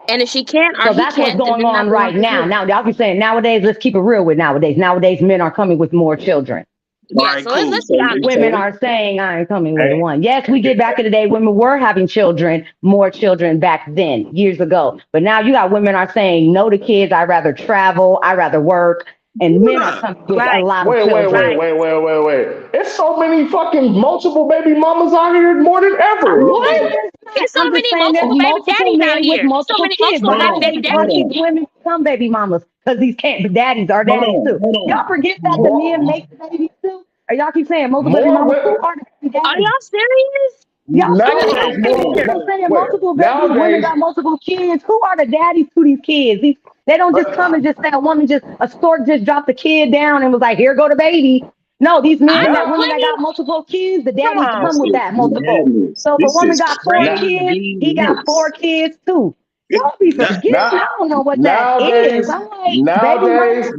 Speaker 2: And if she can't,
Speaker 5: so that's what's going on right now. Now, y'all be saying nowadays, let's keep it real with nowadays. Nowadays, men are coming with more children.
Speaker 2: Yeah, so let's be honest.
Speaker 5: Women are saying I ain't coming with one. Yes, we did back in the day. Women were having children, more children back then, years ago. But now you got women are saying no to kids. I'd rather travel. I'd rather work. And men are coming with a lot of children.
Speaker 1: Wait. There's so many fucking multiple baby mamas out here more than ever. What?
Speaker 2: There's so many multiple baby daddies out here.
Speaker 5: Multiple
Speaker 2: So many
Speaker 5: kids.
Speaker 2: multiple baby daddies.
Speaker 5: Women become baby mamas because these daddies are daddies too. Y'all forget that the men make the babies too? Or y'all keep saying multiple baby mamas too are the baby daddies?
Speaker 2: Are y'all serious?
Speaker 5: Y'all saying multiple babies, women got multiple kids. Who are the daddies to these kids? They don't just come and just say a woman a stork just dropped the kid down and was like, here go the baby. No, these men women that got multiple kids, the daddies come with that multiple. So if a woman got 4 kids, he got 4 kids too. Y'all be forgetting. I don't know what that is. I'm like,
Speaker 1: nowadays,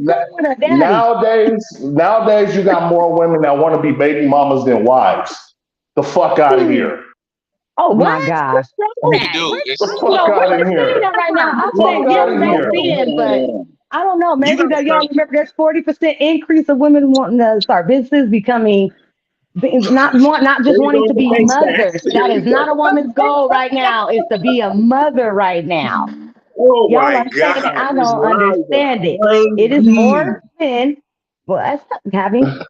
Speaker 1: you got more women that want to be baby mamas than wives. The fuck out of here.
Speaker 5: Oh my
Speaker 2: What?
Speaker 5: gosh.
Speaker 2: Who said
Speaker 3: You
Speaker 2: that?
Speaker 3: do.
Speaker 2: Where-
Speaker 3: It's,
Speaker 1: Get the fuck
Speaker 5: No,
Speaker 1: out
Speaker 5: we're
Speaker 1: of
Speaker 5: seeing
Speaker 1: here.
Speaker 5: that right now. I'm
Speaker 1: Fuck
Speaker 5: saying
Speaker 1: out
Speaker 5: yes,
Speaker 1: of
Speaker 5: they're
Speaker 1: here.
Speaker 5: seeing, but I don't know.
Speaker 4: You
Speaker 5: Maybe
Speaker 4: gotta
Speaker 5: that y'all
Speaker 4: start.
Speaker 5: remember there's 40% increase of women wanting to start businesses, becoming not just
Speaker 4: There you
Speaker 5: wanting
Speaker 4: go
Speaker 5: to
Speaker 4: with the
Speaker 5: be
Speaker 4: face
Speaker 5: mothers.
Speaker 4: facts. Here
Speaker 5: That
Speaker 4: we
Speaker 5: is not a
Speaker 4: go.
Speaker 5: woman's goal right now. Is to be a mother right now.
Speaker 4: Oh
Speaker 5: Y'all
Speaker 4: my
Speaker 5: are saying
Speaker 4: God,
Speaker 5: I
Speaker 4: these
Speaker 5: don't
Speaker 4: lies
Speaker 5: understand it.
Speaker 4: are
Speaker 5: It is
Speaker 4: crazy.
Speaker 5: more men, but having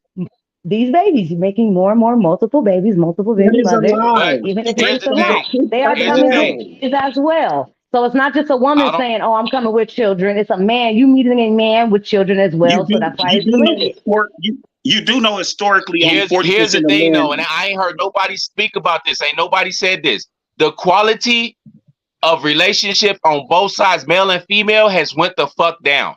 Speaker 5: these babies, making more and more multiple babies, multiple
Speaker 4: That
Speaker 5: baby
Speaker 4: is a
Speaker 5: mothers.
Speaker 4: lie.
Speaker 3: but
Speaker 5: Even if it's
Speaker 3: here's
Speaker 5: just
Speaker 3: the
Speaker 5: a
Speaker 3: thing.
Speaker 5: month, they are
Speaker 3: Here's the
Speaker 5: coming with
Speaker 3: thing.
Speaker 5: kids as well. So it's not just a woman
Speaker 3: I don't.
Speaker 5: saying, "Oh, I'm coming with children." It's a man. You meeting a man with children as well. So that's why
Speaker 4: You
Speaker 5: it's
Speaker 4: do know
Speaker 5: blended.
Speaker 4: you do know historically only
Speaker 3: Here's
Speaker 4: 40%
Speaker 3: the
Speaker 4: of
Speaker 3: thing though, and
Speaker 4: men.
Speaker 3: I ain't heard nobody speak about this. Ain't nobody said this. The quality of relationship on both sides, male and female, has went the fuck down.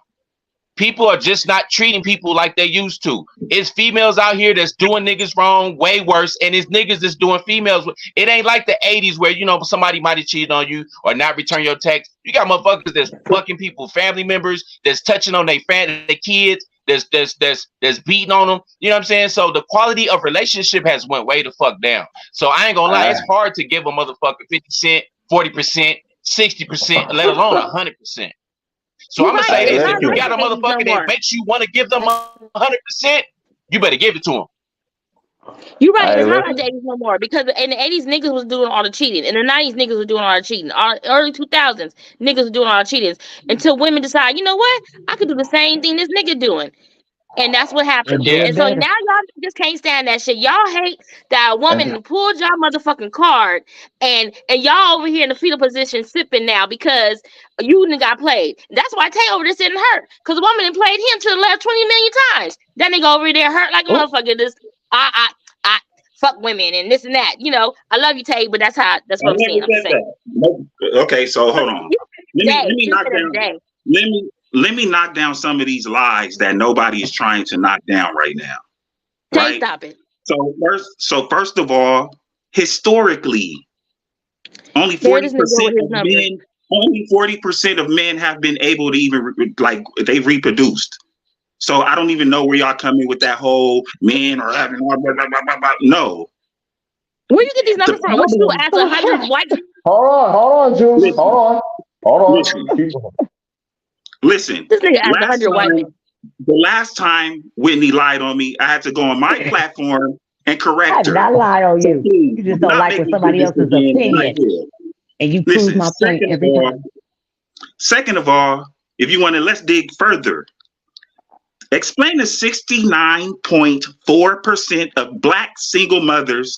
Speaker 3: People are just not treating people like they used to. It's females out here that's doing niggas wrong way worse, and it's niggas that's doing females. It ain't like the 80s where, you know, somebody might have cheated on you or not return your text. You got motherfuckers that's fucking people, family members, that's touching on their kids, that's beating on them. You know what I'm saying? So the quality of relationship has went way the fuck down. So I ain't gonna lie, it's hard to give a motherfucker 50%, 40%, 60%, let alone 100%. So
Speaker 2: You're
Speaker 3: I'm gonna
Speaker 2: right.
Speaker 3: say
Speaker 1: Hey,
Speaker 2: It's
Speaker 3: this:
Speaker 2: not
Speaker 3: if you
Speaker 1: listen.
Speaker 2: like
Speaker 3: got
Speaker 2: the
Speaker 3: a
Speaker 2: 80s no
Speaker 3: motherfucker that
Speaker 2: more.
Speaker 3: makes you want to give them 100%, you better give it to them.
Speaker 2: You're right.
Speaker 1: Hey,
Speaker 2: It's not like the
Speaker 1: listen.
Speaker 2: 80s no more because in the 80s niggas was doing all the cheating. In the 90s niggas was doing all the cheating. Early 2000s niggas was doing all the cheating until women decide, you know what? I could do the same thing this nigga doing. And that's what
Speaker 5: And
Speaker 2: happened.
Speaker 5: do
Speaker 3: Yeah.
Speaker 5: it
Speaker 2: And so
Speaker 5: better.
Speaker 2: now y'all just can't stand that shit. Y'all hate that a
Speaker 1: And
Speaker 2: woman pulled y'all motherfucking card and y'all over here in the fetal position sipping now because you done got played. That's why Tay over there sitting hurt. Because the woman done played him to the left 20 million times. That nigga over there hurt like a
Speaker 1: oh,
Speaker 2: motherfucker. This I fuck women and this and that. You know, I love you, Tay, but that's
Speaker 4: I
Speaker 2: what I'm
Speaker 4: never
Speaker 2: saying. I'm just
Speaker 4: said
Speaker 2: saying.
Speaker 4: that. Nope. Okay, so hold on.
Speaker 2: You
Speaker 4: Let me
Speaker 2: today. You
Speaker 4: knock
Speaker 2: said it
Speaker 4: down
Speaker 2: today.
Speaker 4: let me knock down some of these lies that nobody is trying to knock down right now.
Speaker 2: Tay,
Speaker 4: Right?
Speaker 2: stop it.
Speaker 4: So first of all, historically, only
Speaker 2: There this
Speaker 4: 40%
Speaker 2: nigga with his
Speaker 4: of
Speaker 2: numbers.
Speaker 4: men, only 40% of men have been able to even they've reproduced. So I don't even know where y'all come in with that whole men or having blah, blah, blah, blah, blah. No.
Speaker 2: Where you get these
Speaker 4: The
Speaker 2: numbers from? What you do?
Speaker 4: problem,
Speaker 2: Ask 100 white people?
Speaker 1: hold on, Juice.
Speaker 4: listen,
Speaker 1: Hold on.
Speaker 4: listen,
Speaker 1: Keep
Speaker 4: listen.
Speaker 2: This nigga asked 100 white men.
Speaker 4: The last time Whitney lied on me, I had to go on my platform and
Speaker 5: I
Speaker 4: correct
Speaker 5: did
Speaker 4: her.
Speaker 5: not lie on
Speaker 4: So
Speaker 5: you.
Speaker 4: please,
Speaker 5: You just
Speaker 4: do
Speaker 5: don't
Speaker 4: not
Speaker 5: like
Speaker 4: make
Speaker 5: what
Speaker 4: me do
Speaker 5: somebody
Speaker 4: this
Speaker 5: else's
Speaker 4: again, and I
Speaker 5: opinion,
Speaker 4: will.
Speaker 5: and you prove
Speaker 4: Listen,
Speaker 5: my point every time.
Speaker 4: second of all, if you want to, let's dig further. Explain the 69.4% of black single mothers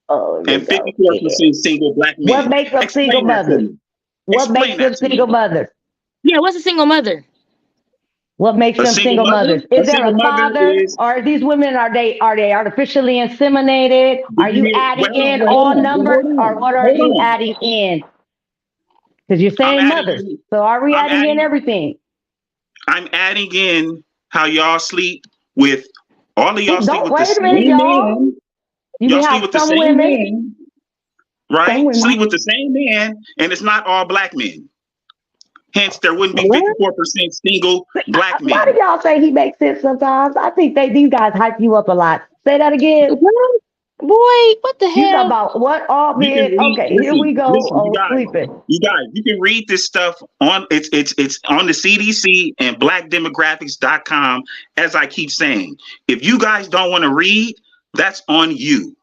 Speaker 5: Oh,
Speaker 4: and
Speaker 5: you go.
Speaker 4: 54% single black
Speaker 5: What
Speaker 4: men.
Speaker 5: makes them single
Speaker 4: Explain that to
Speaker 5: mothers?
Speaker 4: me.
Speaker 5: What makes
Speaker 4: Explain
Speaker 5: them
Speaker 4: that to
Speaker 5: single
Speaker 4: me.
Speaker 5: mothers?
Speaker 2: Yeah, what's a single mother?
Speaker 5: What makes
Speaker 4: A
Speaker 5: them single mothers?
Speaker 4: a
Speaker 5: Is there
Speaker 4: single
Speaker 5: a
Speaker 4: mother
Speaker 5: father?
Speaker 4: is
Speaker 5: Or these women, are they artificially inseminated? Are you adding in all numbers, or what are
Speaker 4: hold
Speaker 5: you
Speaker 4: on.
Speaker 5: adding in? Because you're
Speaker 4: I'm
Speaker 5: saying
Speaker 4: adding
Speaker 5: mothers.
Speaker 4: in,
Speaker 5: So are we
Speaker 4: I'm
Speaker 5: adding in
Speaker 4: adding
Speaker 5: everything?
Speaker 4: I'm adding in how y'all sleep with all of y'all sleep
Speaker 5: Don't
Speaker 4: with the
Speaker 5: wait a minute,
Speaker 4: same
Speaker 5: y'all.
Speaker 4: man.
Speaker 5: You
Speaker 4: Y'all
Speaker 5: can
Speaker 4: sleep
Speaker 5: have
Speaker 4: with the
Speaker 5: some
Speaker 4: same
Speaker 5: women,
Speaker 4: man,
Speaker 5: some
Speaker 4: right?
Speaker 5: women.
Speaker 4: Sleep with the same man, and it's not all black men. Hence, there wouldn't be
Speaker 2: What?
Speaker 4: 54% single black
Speaker 5: Why do
Speaker 4: men.
Speaker 5: y'all say he makes sense sometimes? I think these guys hype you up a lot. Say that again.
Speaker 2: What? Boy, what the
Speaker 5: You talk
Speaker 2: hell?
Speaker 5: about what all
Speaker 4: You can
Speaker 5: men.
Speaker 4: read.
Speaker 5: Okay, here we go.
Speaker 4: Listen,
Speaker 5: Oh, sleeping.
Speaker 4: you guys. You can read this stuff on it's on the CDC and BlackDemographics.com. As I keep saying, if you guys don't want to read, that's on you.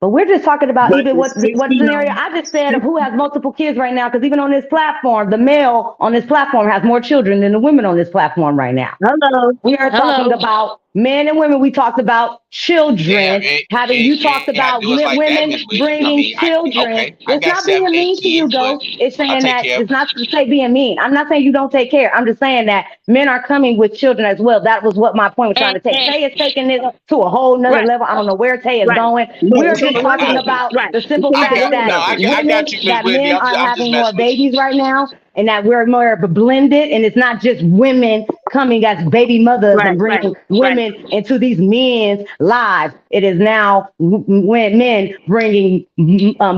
Speaker 5: But we're just talking about
Speaker 4: But
Speaker 5: even
Speaker 4: it's
Speaker 5: what scenario
Speaker 4: 69.
Speaker 5: I just said of who has multiple kids right now. Because even on this platform, the male on this platform has more children than the women on this platform right now.
Speaker 2: Hello.
Speaker 5: We are talking about men and women. We talked about children. You talked
Speaker 3: You ain't have to
Speaker 5: about
Speaker 3: do us like that,
Speaker 5: women
Speaker 3: Miss Wish. I
Speaker 5: bringing
Speaker 3: mean,
Speaker 5: children.
Speaker 3: okay, I
Speaker 5: It's
Speaker 3: got
Speaker 5: not being
Speaker 3: 7, 8
Speaker 5: mean to you,
Speaker 3: kids, but
Speaker 5: though. It's
Speaker 3: I
Speaker 5: saying
Speaker 3: take
Speaker 5: that
Speaker 3: care of
Speaker 5: it's not to say being mean. I'm not saying you don't take care. I'm just saying that men are coming with children as well. That was what my point was trying to take. Tay is taking it to a whole nother
Speaker 2: Right,
Speaker 5: level. I don't know where Tay is
Speaker 2: right,
Speaker 5: going.
Speaker 4: No,
Speaker 5: We're
Speaker 4: it's on
Speaker 5: just
Speaker 4: the
Speaker 5: talking
Speaker 4: level.
Speaker 5: about
Speaker 2: right.
Speaker 5: the simple
Speaker 4: It's on the
Speaker 5: fact that
Speaker 4: level.
Speaker 3: I got you, Miss Whitney.
Speaker 5: men are
Speaker 3: I'm just
Speaker 5: having more
Speaker 3: messing with you.
Speaker 5: babies right now, and that we're more blended, and it's not just women coming as baby mothers and bringing women into these men's lives. It is now when men bringing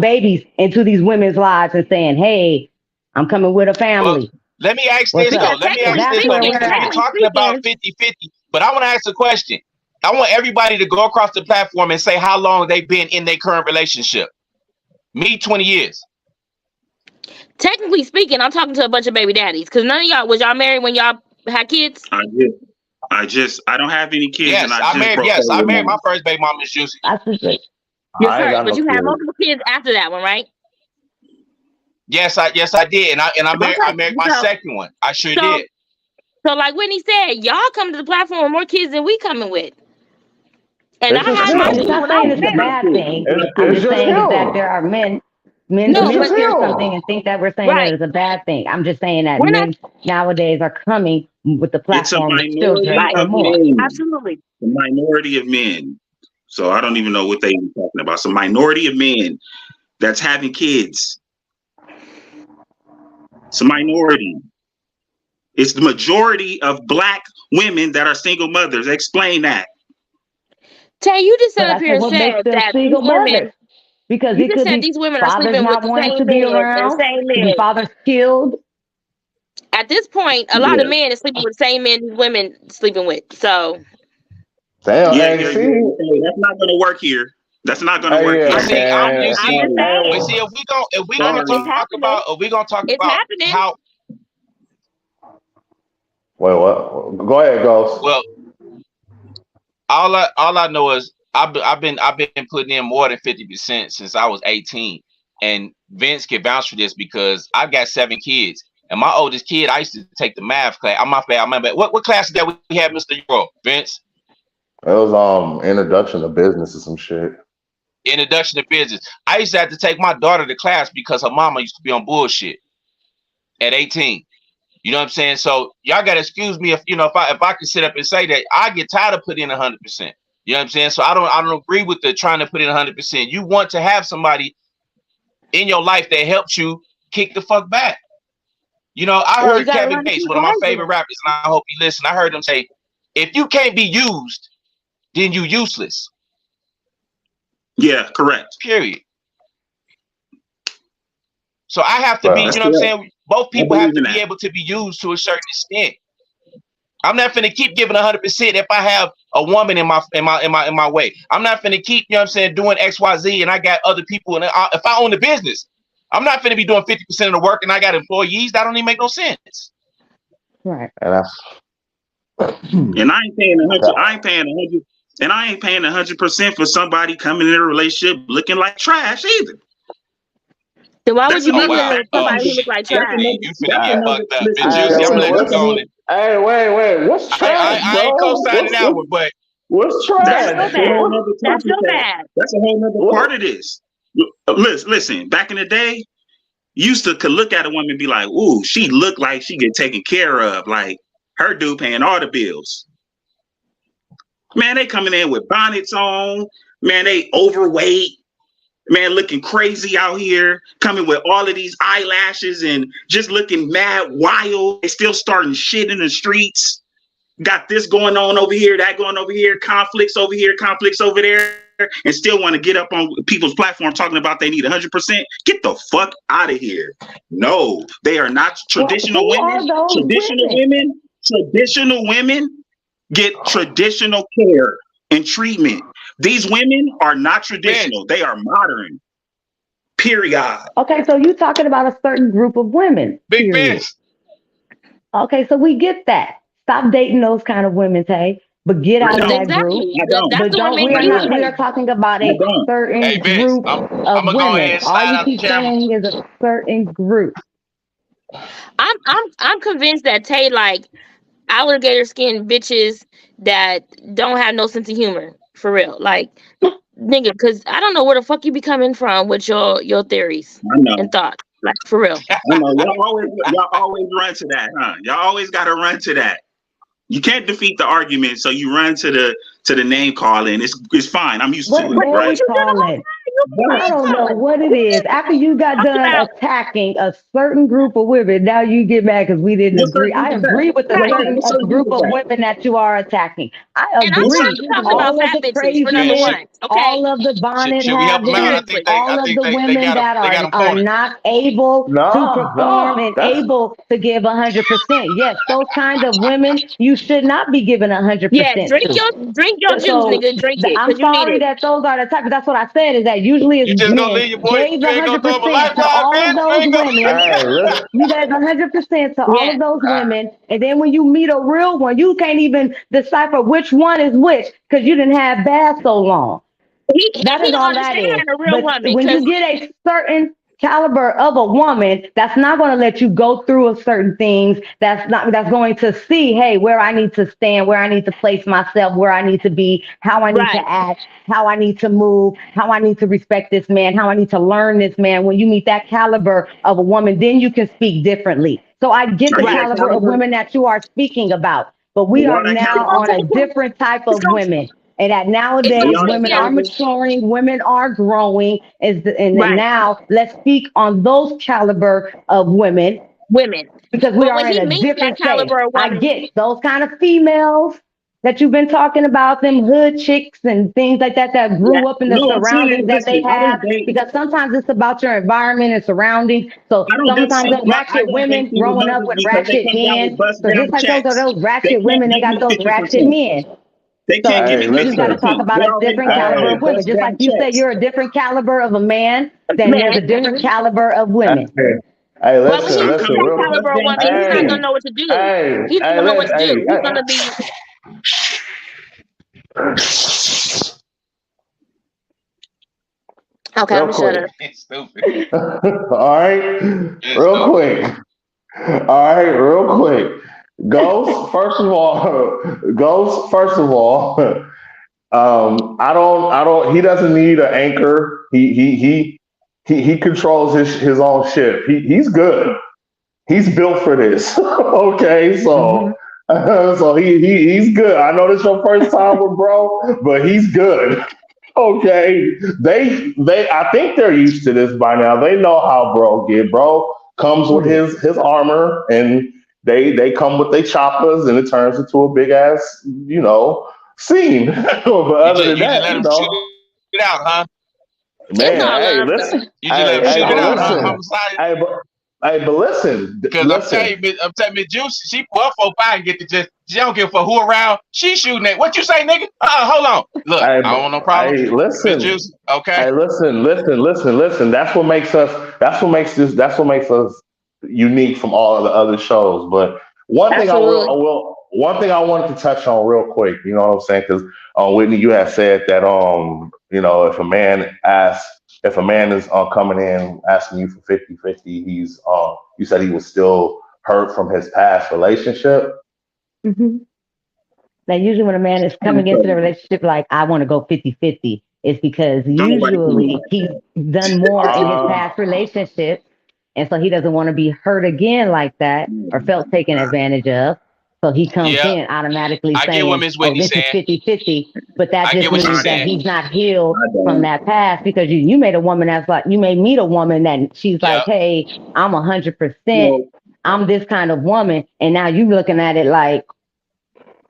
Speaker 5: babies into these women's lives and saying, "Hey, I'm coming with a
Speaker 3: Well,
Speaker 5: family."
Speaker 3: let me ask
Speaker 5: What's
Speaker 3: this though.
Speaker 5: up?
Speaker 3: Let me
Speaker 5: So
Speaker 3: ask
Speaker 5: that's
Speaker 3: this though,
Speaker 5: where we're
Speaker 3: because we're
Speaker 5: at.
Speaker 3: talking about 50-50. But I want to ask a question. I want everybody to go across the platform and say how long they've been in their current relationship. Me, 20 years.
Speaker 2: Technically speaking, I'm talking to a bunch of baby daddies because none of y'all was y'all married when y'all had kids.
Speaker 4: I don't have any kids,
Speaker 3: Yes,
Speaker 4: and I
Speaker 3: I
Speaker 4: just
Speaker 3: married.
Speaker 4: broke
Speaker 3: Yes,
Speaker 4: up
Speaker 3: I
Speaker 4: with
Speaker 3: married
Speaker 4: mine.
Speaker 3: my first baby mom, Miss Juicy.
Speaker 5: I think that
Speaker 2: Your
Speaker 1: I ain't
Speaker 2: first,
Speaker 1: got
Speaker 2: but
Speaker 1: no
Speaker 2: you had
Speaker 1: kids.
Speaker 2: multiple kids after that one, right?
Speaker 3: Yes, I did, and I married my
Speaker 2: So,
Speaker 3: second one. I sure
Speaker 2: so,
Speaker 3: did.
Speaker 2: so, like Whitney said, y'all come to the platform with more kids than we coming with. And
Speaker 1: It's
Speaker 2: I
Speaker 1: just
Speaker 2: had my
Speaker 1: him.
Speaker 2: kids
Speaker 5: it's not
Speaker 2: when I
Speaker 5: saying
Speaker 2: was
Speaker 5: it's a
Speaker 2: married.
Speaker 5: bad thing.
Speaker 1: It's
Speaker 5: I'm just
Speaker 1: just
Speaker 5: saying is that
Speaker 1: him.
Speaker 5: there are men
Speaker 2: No,
Speaker 1: It's
Speaker 5: men
Speaker 1: just
Speaker 2: but
Speaker 5: hear
Speaker 1: him.
Speaker 5: something and think that we're saying
Speaker 2: right,
Speaker 5: that it's a bad thing. I'm just saying that
Speaker 2: we're not
Speaker 5: men nowadays are coming with the
Speaker 4: It's a
Speaker 5: platform with
Speaker 4: minority
Speaker 5: children
Speaker 2: right.
Speaker 5: for
Speaker 4: of
Speaker 5: more.
Speaker 4: men.
Speaker 2: Absolutely.
Speaker 4: A minority of men. So I don't even know what they were talking about. It's a minority of men that's having kids. It's a minority. It's the majority of Black women that are single mothers. Explain that.
Speaker 2: Tay, you just
Speaker 5: But
Speaker 2: sat up
Speaker 5: I
Speaker 2: here
Speaker 5: said,
Speaker 2: and
Speaker 5: what makes
Speaker 2: said
Speaker 5: them
Speaker 2: that these
Speaker 5: single
Speaker 2: women,
Speaker 5: mothers? Because
Speaker 2: you
Speaker 5: it
Speaker 2: just
Speaker 5: could
Speaker 2: said
Speaker 5: be
Speaker 2: these women are
Speaker 5: fathers
Speaker 2: sleeping with
Speaker 5: not
Speaker 2: the
Speaker 5: wanting to
Speaker 2: same
Speaker 5: be
Speaker 2: men and
Speaker 5: around.
Speaker 2: same
Speaker 5: Could be
Speaker 2: men.
Speaker 5: fathers killed.
Speaker 2: At this point, a lot
Speaker 4: Yeah.
Speaker 2: of men are sleeping with the same men these women sleeping with. So,
Speaker 1: Damn,
Speaker 4: Yeah,
Speaker 1: hey,
Speaker 4: yeah,
Speaker 1: see,
Speaker 4: yeah. Hey, that's not gonna work here. That's not gonna
Speaker 1: hey,
Speaker 4: work
Speaker 1: yeah,
Speaker 3: But
Speaker 4: here.
Speaker 3: see,
Speaker 1: man.
Speaker 2: I'm just
Speaker 3: but
Speaker 2: saying,
Speaker 3: see, if we gonna
Speaker 2: it's
Speaker 4: Sorry.
Speaker 3: talk
Speaker 2: happening. It's
Speaker 3: about
Speaker 2: happening.
Speaker 3: how
Speaker 1: Wait, what? Go ahead, Ghost.
Speaker 3: well, all I know is I've been putting in more than 50% since I was 18, and Vince can vouch for this because I've got 7 kids, and my oldest kid I used to take the math class. I'm my bad. What class is that we had, Mr. Euro? Vince?
Speaker 1: It was introduction to business or some shit.
Speaker 3: Introduction to business. I used to have to take my daughter to class because her mama used to be on bullshit at 18. You know what I'm saying? So y'all gotta excuse me if if I can sit up and say that I get tired of putting in 100%. You know what I'm saying? So I don't agree with the trying to put in 100%. You want to have somebody in your life that helps you kick the fuck back. You know, I
Speaker 2: Well, you
Speaker 3: heard
Speaker 2: gotta
Speaker 3: Kevin
Speaker 2: learn to
Speaker 3: Gates,
Speaker 2: keep
Speaker 3: one of my
Speaker 2: rising.
Speaker 3: favorite rappers, and I hope you listen. I heard him say, if you can't be used, then you useless.
Speaker 4: Yeah, correct.
Speaker 3: Period. So I have to be,
Speaker 1: Bro.
Speaker 3: you
Speaker 4: That's
Speaker 3: know what I'm
Speaker 4: correct.
Speaker 3: saying? Both
Speaker 4: I
Speaker 3: people have
Speaker 4: believe
Speaker 3: to
Speaker 4: in
Speaker 3: be
Speaker 4: that.
Speaker 3: able to be used to a certain extent. I'm not finna keep giving 100% if I have a woman in my way. I'm not finna keep, you know what I'm saying, doing XYZ and I got other people. And if I own the business, I'm not finna be doing 50% of the work and I got employees. That don't even make no sense.
Speaker 5: Right.
Speaker 1: And that's
Speaker 4: And I ain't paying 100. I ain't paying 100. And I ain't paying 100% for somebody coming in a relationship looking like trash either.
Speaker 2: Then why would
Speaker 4: That's
Speaker 2: you be
Speaker 3: Oh,
Speaker 4: another
Speaker 2: with
Speaker 3: wow. Oh,
Speaker 2: somebody
Speaker 4: factor.
Speaker 2: who look like
Speaker 3: shit.
Speaker 4: That's
Speaker 2: trash?
Speaker 4: another.
Speaker 3: You finna
Speaker 4: That's
Speaker 3: get
Speaker 4: another.
Speaker 3: fucked up.
Speaker 4: Listen,
Speaker 3: Miss Juicy,
Speaker 4: that's
Speaker 3: I'm gonna let you
Speaker 4: another
Speaker 3: go on
Speaker 4: whole.
Speaker 3: it.
Speaker 1: Wait. What's trash,
Speaker 3: I ain't
Speaker 1: bro?
Speaker 3: co-signing that one, but
Speaker 1: What's
Speaker 2: That's
Speaker 1: trash?
Speaker 2: so
Speaker 4: That's a whole
Speaker 2: bad.
Speaker 4: nother
Speaker 2: That's
Speaker 4: topic.
Speaker 2: so bad.
Speaker 4: That's a whole nother
Speaker 1: What?
Speaker 4: part of this. Listen. Back in the day, you used to could look at a woman and be like, "Ooh, she look like she get taken care of. Like her dude paying all the bills." Man, they coming in with bonnets on. Man, they overweight. Man, looking crazy out here, coming with all of these eyelashes and just looking mad wild. They still starting shit in the streets. Got this going on over here, that going over here, conflicts over here, conflicts over there, and still want to get up on people's platform talking about they need 100%. Get the fuck out of here. No, they are not traditional
Speaker 5: Who
Speaker 4: women.
Speaker 5: are those
Speaker 4: Traditional
Speaker 5: women?
Speaker 4: women get traditional care and treatment. These women are not traditional. They are modern. Period.
Speaker 5: Okay, so you talking about a certain group of women.
Speaker 3: Big
Speaker 5: Period.
Speaker 3: Vince.
Speaker 5: Okay, so we get that. Stop dating those kind of women, Tay. But get out of that group.
Speaker 2: Exactly.
Speaker 4: I don't.
Speaker 2: That's
Speaker 5: But
Speaker 2: the
Speaker 5: don't
Speaker 2: women
Speaker 5: we are
Speaker 2: you
Speaker 5: not we are
Speaker 2: hate.
Speaker 5: talking about
Speaker 4: I
Speaker 5: a
Speaker 4: don't.
Speaker 5: certain
Speaker 3: Hey Vince,
Speaker 5: group
Speaker 3: I'm
Speaker 5: of
Speaker 3: gonna go ahead
Speaker 5: women.
Speaker 3: and
Speaker 5: All
Speaker 3: slide
Speaker 5: you
Speaker 3: out the
Speaker 5: keep
Speaker 3: camera.
Speaker 5: saying is a certain group.
Speaker 2: I'm convinced that Tay like alligator skin bitches that don't have no sense of humor. For real. Like nigga, because I don't know where the fuck you be coming from with your theories
Speaker 4: I know.
Speaker 2: and thoughts. Like for real.
Speaker 4: I know. Y'all always run to that, huh? Y'all always gotta run to that. You can't defeat the argument, so you run to the name calling. It's fine. I'm used to
Speaker 5: What
Speaker 4: it,
Speaker 2: But
Speaker 4: right?
Speaker 5: name
Speaker 2: what you did the whole
Speaker 5: calling?
Speaker 2: time, you
Speaker 4: But
Speaker 5: I don't know
Speaker 2: calling.
Speaker 5: what it is. After you got
Speaker 2: Talk
Speaker 5: done
Speaker 2: about
Speaker 5: attacking a certain group of women, now you get mad because we didn't
Speaker 4: what
Speaker 5: agree.
Speaker 4: certain
Speaker 5: I
Speaker 4: group is that?
Speaker 5: agree with the
Speaker 4: Well,
Speaker 2: right.
Speaker 4: hold on.
Speaker 5: certain
Speaker 4: What certain group
Speaker 5: group
Speaker 4: is
Speaker 5: of
Speaker 4: that?
Speaker 5: women that you are attacking. I
Speaker 2: And I'm
Speaker 4: What
Speaker 5: agree.
Speaker 4: certain
Speaker 2: not
Speaker 4: group is
Speaker 2: talking
Speaker 4: that?
Speaker 2: about
Speaker 5: All of
Speaker 2: fat
Speaker 5: the
Speaker 2: bitches for number
Speaker 5: craziness,
Speaker 3: Vince,
Speaker 2: one. Okay.
Speaker 5: all of the bonnet
Speaker 3: should we help them out?
Speaker 5: having,
Speaker 2: Seriously.
Speaker 5: all of the
Speaker 3: They
Speaker 5: women
Speaker 3: got
Speaker 5: that
Speaker 3: them
Speaker 5: are
Speaker 3: cornered.
Speaker 5: not able to perform and
Speaker 1: That's
Speaker 5: able to give 100%. Yes, those kind of women you should not be giving
Speaker 2: Yeah,
Speaker 5: 100%
Speaker 2: drink
Speaker 5: to.
Speaker 2: your juice,
Speaker 5: So
Speaker 2: nigga. Drink it.
Speaker 5: I'm
Speaker 2: Because you need
Speaker 5: sorry
Speaker 2: it.
Speaker 5: that those are the type. That's what I said is that usually
Speaker 3: You
Speaker 5: it's
Speaker 3: just gonna
Speaker 5: men.
Speaker 3: leave your boy?
Speaker 5: Gave
Speaker 3: You ain't gonna throw him a
Speaker 5: 100% to
Speaker 3: lifeline,
Speaker 5: all of
Speaker 3: bitch. You
Speaker 5: those
Speaker 3: ain't gonna.
Speaker 5: women.
Speaker 1: Hey, listen.
Speaker 5: You gave 100% to all
Speaker 2: Yeah.
Speaker 5: of those women, and then when you meet a real one, you can't even decipher which one is which because you didn't have bath so long.
Speaker 2: He
Speaker 5: That is
Speaker 2: don't
Speaker 5: all that is.
Speaker 2: understand a real
Speaker 5: But
Speaker 2: woman
Speaker 5: when you
Speaker 2: because
Speaker 5: get a certain caliber of a woman, that's not going to let you go through a certain things. That's going to see, hey, where I need to stand, where I need to place myself, where I need to be, how I need
Speaker 2: right,
Speaker 5: to act, how I need to move, how I need to respect this man, how I need to learn this man. When you meet that caliber of a woman, then you can speak differently. So I get
Speaker 4: Are
Speaker 5: the
Speaker 4: you that
Speaker 5: caliber of
Speaker 4: caliber?
Speaker 5: women that you are speaking about, but we
Speaker 4: Y'all
Speaker 5: are
Speaker 4: that
Speaker 5: now
Speaker 4: caliber?
Speaker 5: on a different type
Speaker 2: it's
Speaker 5: of
Speaker 2: gonna
Speaker 5: women. And that
Speaker 2: it's
Speaker 4: Are
Speaker 2: gonna
Speaker 5: nowadays
Speaker 4: y'all that
Speaker 2: take
Speaker 5: women
Speaker 2: yeah,
Speaker 5: are
Speaker 4: caliber?
Speaker 5: maturing, women are growing, and
Speaker 2: right,
Speaker 5: now let's speak on those caliber of women
Speaker 2: women.
Speaker 5: because we
Speaker 2: But
Speaker 5: are
Speaker 2: when
Speaker 5: in
Speaker 2: he
Speaker 5: a
Speaker 2: meets that
Speaker 5: different stage.
Speaker 2: caliber of
Speaker 5: I
Speaker 2: woman,
Speaker 5: get those kind of females that you've been talking about, them hood chicks and things like that that
Speaker 2: yeah,
Speaker 5: grew up in the
Speaker 4: No, I'm
Speaker 5: surroundings
Speaker 4: saying,
Speaker 5: that they
Speaker 4: listen, I
Speaker 5: have.
Speaker 4: don't date.
Speaker 5: Because sometimes it's about your environment and surroundings. So
Speaker 4: I don't date
Speaker 5: sometimes the
Speaker 4: single. I
Speaker 5: ratchet
Speaker 4: don't date
Speaker 5: women
Speaker 4: single
Speaker 5: growing up
Speaker 4: mothers
Speaker 5: with
Speaker 4: because they
Speaker 5: ratchet
Speaker 4: come down with
Speaker 5: men.
Speaker 4: bust
Speaker 5: So
Speaker 4: down
Speaker 5: just like those are
Speaker 4: checks.
Speaker 5: those
Speaker 4: They
Speaker 5: ratchet
Speaker 4: can't
Speaker 5: women, they
Speaker 4: give
Speaker 5: got
Speaker 4: me
Speaker 5: those
Speaker 4: 50%.
Speaker 5: ratchet men.
Speaker 4: They can't
Speaker 5: So
Speaker 4: give
Speaker 1: Hey,
Speaker 4: me
Speaker 5: we just got to
Speaker 1: listen.
Speaker 4: 50%.
Speaker 5: talk about
Speaker 4: They
Speaker 5: a
Speaker 4: already
Speaker 5: different
Speaker 4: come down
Speaker 5: caliber
Speaker 1: Hey,
Speaker 5: of
Speaker 4: with
Speaker 5: women.
Speaker 4: bust
Speaker 5: Just like
Speaker 4: down
Speaker 5: you said,
Speaker 4: checks.
Speaker 5: you're a different caliber of a man, then
Speaker 2: man.
Speaker 5: there's a different caliber of women.
Speaker 1: hey, hey,
Speaker 2: But when
Speaker 4: So
Speaker 2: he
Speaker 1: listen,
Speaker 4: I'm
Speaker 2: meets
Speaker 1: listen,
Speaker 4: coming
Speaker 2: that
Speaker 4: with
Speaker 1: real.
Speaker 4: bust
Speaker 2: caliber of
Speaker 4: down
Speaker 2: woman, he's
Speaker 4: checks
Speaker 2: not
Speaker 1: Hey,
Speaker 2: gonna
Speaker 4: too.
Speaker 2: know what to do.
Speaker 1: hey,
Speaker 2: He don't
Speaker 1: hey,
Speaker 2: know what to do.
Speaker 1: listen,
Speaker 2: He's gonna be okay. I'm
Speaker 1: real
Speaker 2: gonna shut
Speaker 1: quick.
Speaker 2: up.
Speaker 3: It's stupid.
Speaker 1: All right,
Speaker 3: It's
Speaker 1: real
Speaker 3: stupid.
Speaker 1: quick. All right, real quick. Ghost, first of all, Ghost, first of all, he doesn't need an anchor. He controls his own ship. He's good. He's built for this. Okay,
Speaker 5: Mhm.
Speaker 1: so he's good. I know this your first time with bro, but he's good. Okay, they I think they're used to this by now. They know how bro get. Bro comes
Speaker 5: Oh
Speaker 1: with
Speaker 5: yeah.
Speaker 1: his armor, and they come with their choppers, and it turns into a big ass scene. But other than
Speaker 3: You just
Speaker 1: that,
Speaker 3: let him shoot it out, huh?
Speaker 2: It's
Speaker 1: man,
Speaker 2: all
Speaker 1: hey,
Speaker 2: love
Speaker 1: listen,
Speaker 2: though.
Speaker 3: You just let him
Speaker 5: It's
Speaker 3: shoot it
Speaker 5: all
Speaker 3: out, huh,
Speaker 5: love.
Speaker 3: homicide?
Speaker 1: hey, but, but
Speaker 3: Because
Speaker 1: listen.
Speaker 3: I'm telling you, Juicy, she pull 4-5 and get to just. She don't give a fuck who around. She shooting at. What you say, nigga? Hold on. Look,
Speaker 1: Hey,
Speaker 3: I don't want no problem,
Speaker 1: hey,
Speaker 3: Miss
Speaker 1: listen.
Speaker 3: Juicy. Okay.
Speaker 1: Hey, listen. That's what makes us. That's what makes this. That's what makes us unique from all of the other shows. But
Speaker 2: Absolutely.
Speaker 1: one thing I wanted to touch on real quick. You know what I'm saying? Because Whitney, you had said that if a man is coming in asking you for 50-50, you said he was still hurt from his past relationship.
Speaker 5: Hmm. Now, usually when a man is coming into the relationship like, I want to go 50-50, it's because
Speaker 4: I don't like
Speaker 5: usually he's done more in his
Speaker 1: Uh,
Speaker 5: past relationship. And so he doesn't want to be hurt again like that or felt taken advantage of. So he comes
Speaker 3: Yeah,
Speaker 5: in automatically
Speaker 3: I get what
Speaker 5: saying,
Speaker 3: Miss
Speaker 5: oh,
Speaker 3: Whitney
Speaker 5: this is
Speaker 3: saying.
Speaker 5: 50-50. But that
Speaker 3: I
Speaker 5: just
Speaker 3: get what she's
Speaker 5: means that
Speaker 3: saying.
Speaker 5: he's not healed
Speaker 4: I
Speaker 5: from
Speaker 4: don't.
Speaker 5: that past because you made a woman that's like, you may meet a woman that she's like,
Speaker 3: Yeah.
Speaker 5: hey, I'm 100%.
Speaker 4: No,
Speaker 5: I'm this kind of woman. And now you looking at it like,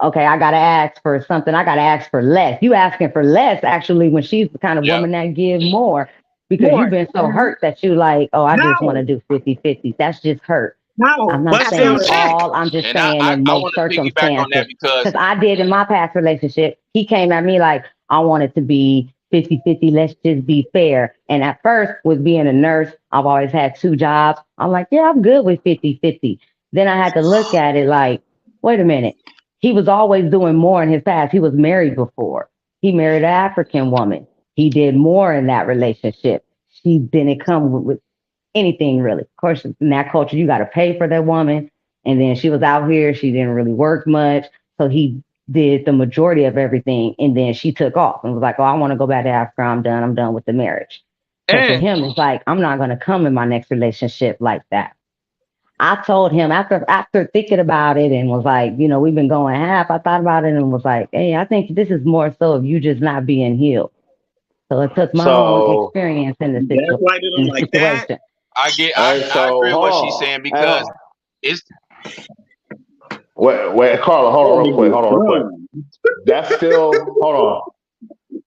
Speaker 5: okay, I gotta ask for something. I gotta ask for less. You asking for less actually when she's the kind of
Speaker 3: Yeah.
Speaker 5: woman that give more because you've
Speaker 2: More.
Speaker 5: been so
Speaker 2: Mhm.
Speaker 5: hurt that you like, oh, I just want to
Speaker 4: no,
Speaker 5: do 50-50. That's just hurt.
Speaker 4: no.
Speaker 5: I'm not
Speaker 4: Bust down
Speaker 5: saying
Speaker 2: Absolutely.
Speaker 4: checks.
Speaker 5: all, I'm just
Speaker 3: And
Speaker 5: saying in
Speaker 3: I
Speaker 5: most
Speaker 3: want to piggyback on that
Speaker 5: circumstances.
Speaker 3: because
Speaker 5: Because I did in my past relationship, he came at me like, I want it to be 50-50. Let's just be fair. And at first, with being a nurse, I've always had 2 jobs. I'm like, yeah, I'm good with 50-50. Then I had to look at it like, wait a minute. He was always doing more in his past. He was married before. He married an African woman. He did more in that relationship. She didn't come with anything really. Of course, in that culture, you got to pay for that woman. And then she was out here. She didn't really work much. So he did the majority of everything. And then she took off and was like, oh, I want to go back to Africa. I'm done. I'm done with the marriage. So for
Speaker 2: Mm.
Speaker 5: him, it's like, I'm not going to come in my next relationship like that. I told him after thinking about it and was like, we've been going half. I thought about it and was like, hey, I think this is more so of you just not being healed. So it took my own
Speaker 1: so
Speaker 5: experience in the
Speaker 4: Gaslighted them like that.
Speaker 5: situation.
Speaker 3: I
Speaker 1: so
Speaker 3: agree with
Speaker 1: hold
Speaker 3: what she's
Speaker 1: on.
Speaker 3: saying because it's
Speaker 1: Wait, Carla, hold on
Speaker 4: That
Speaker 1: real quick.
Speaker 4: nigga
Speaker 1: Hold on real quick.
Speaker 4: dumb.
Speaker 1: That's still hold on.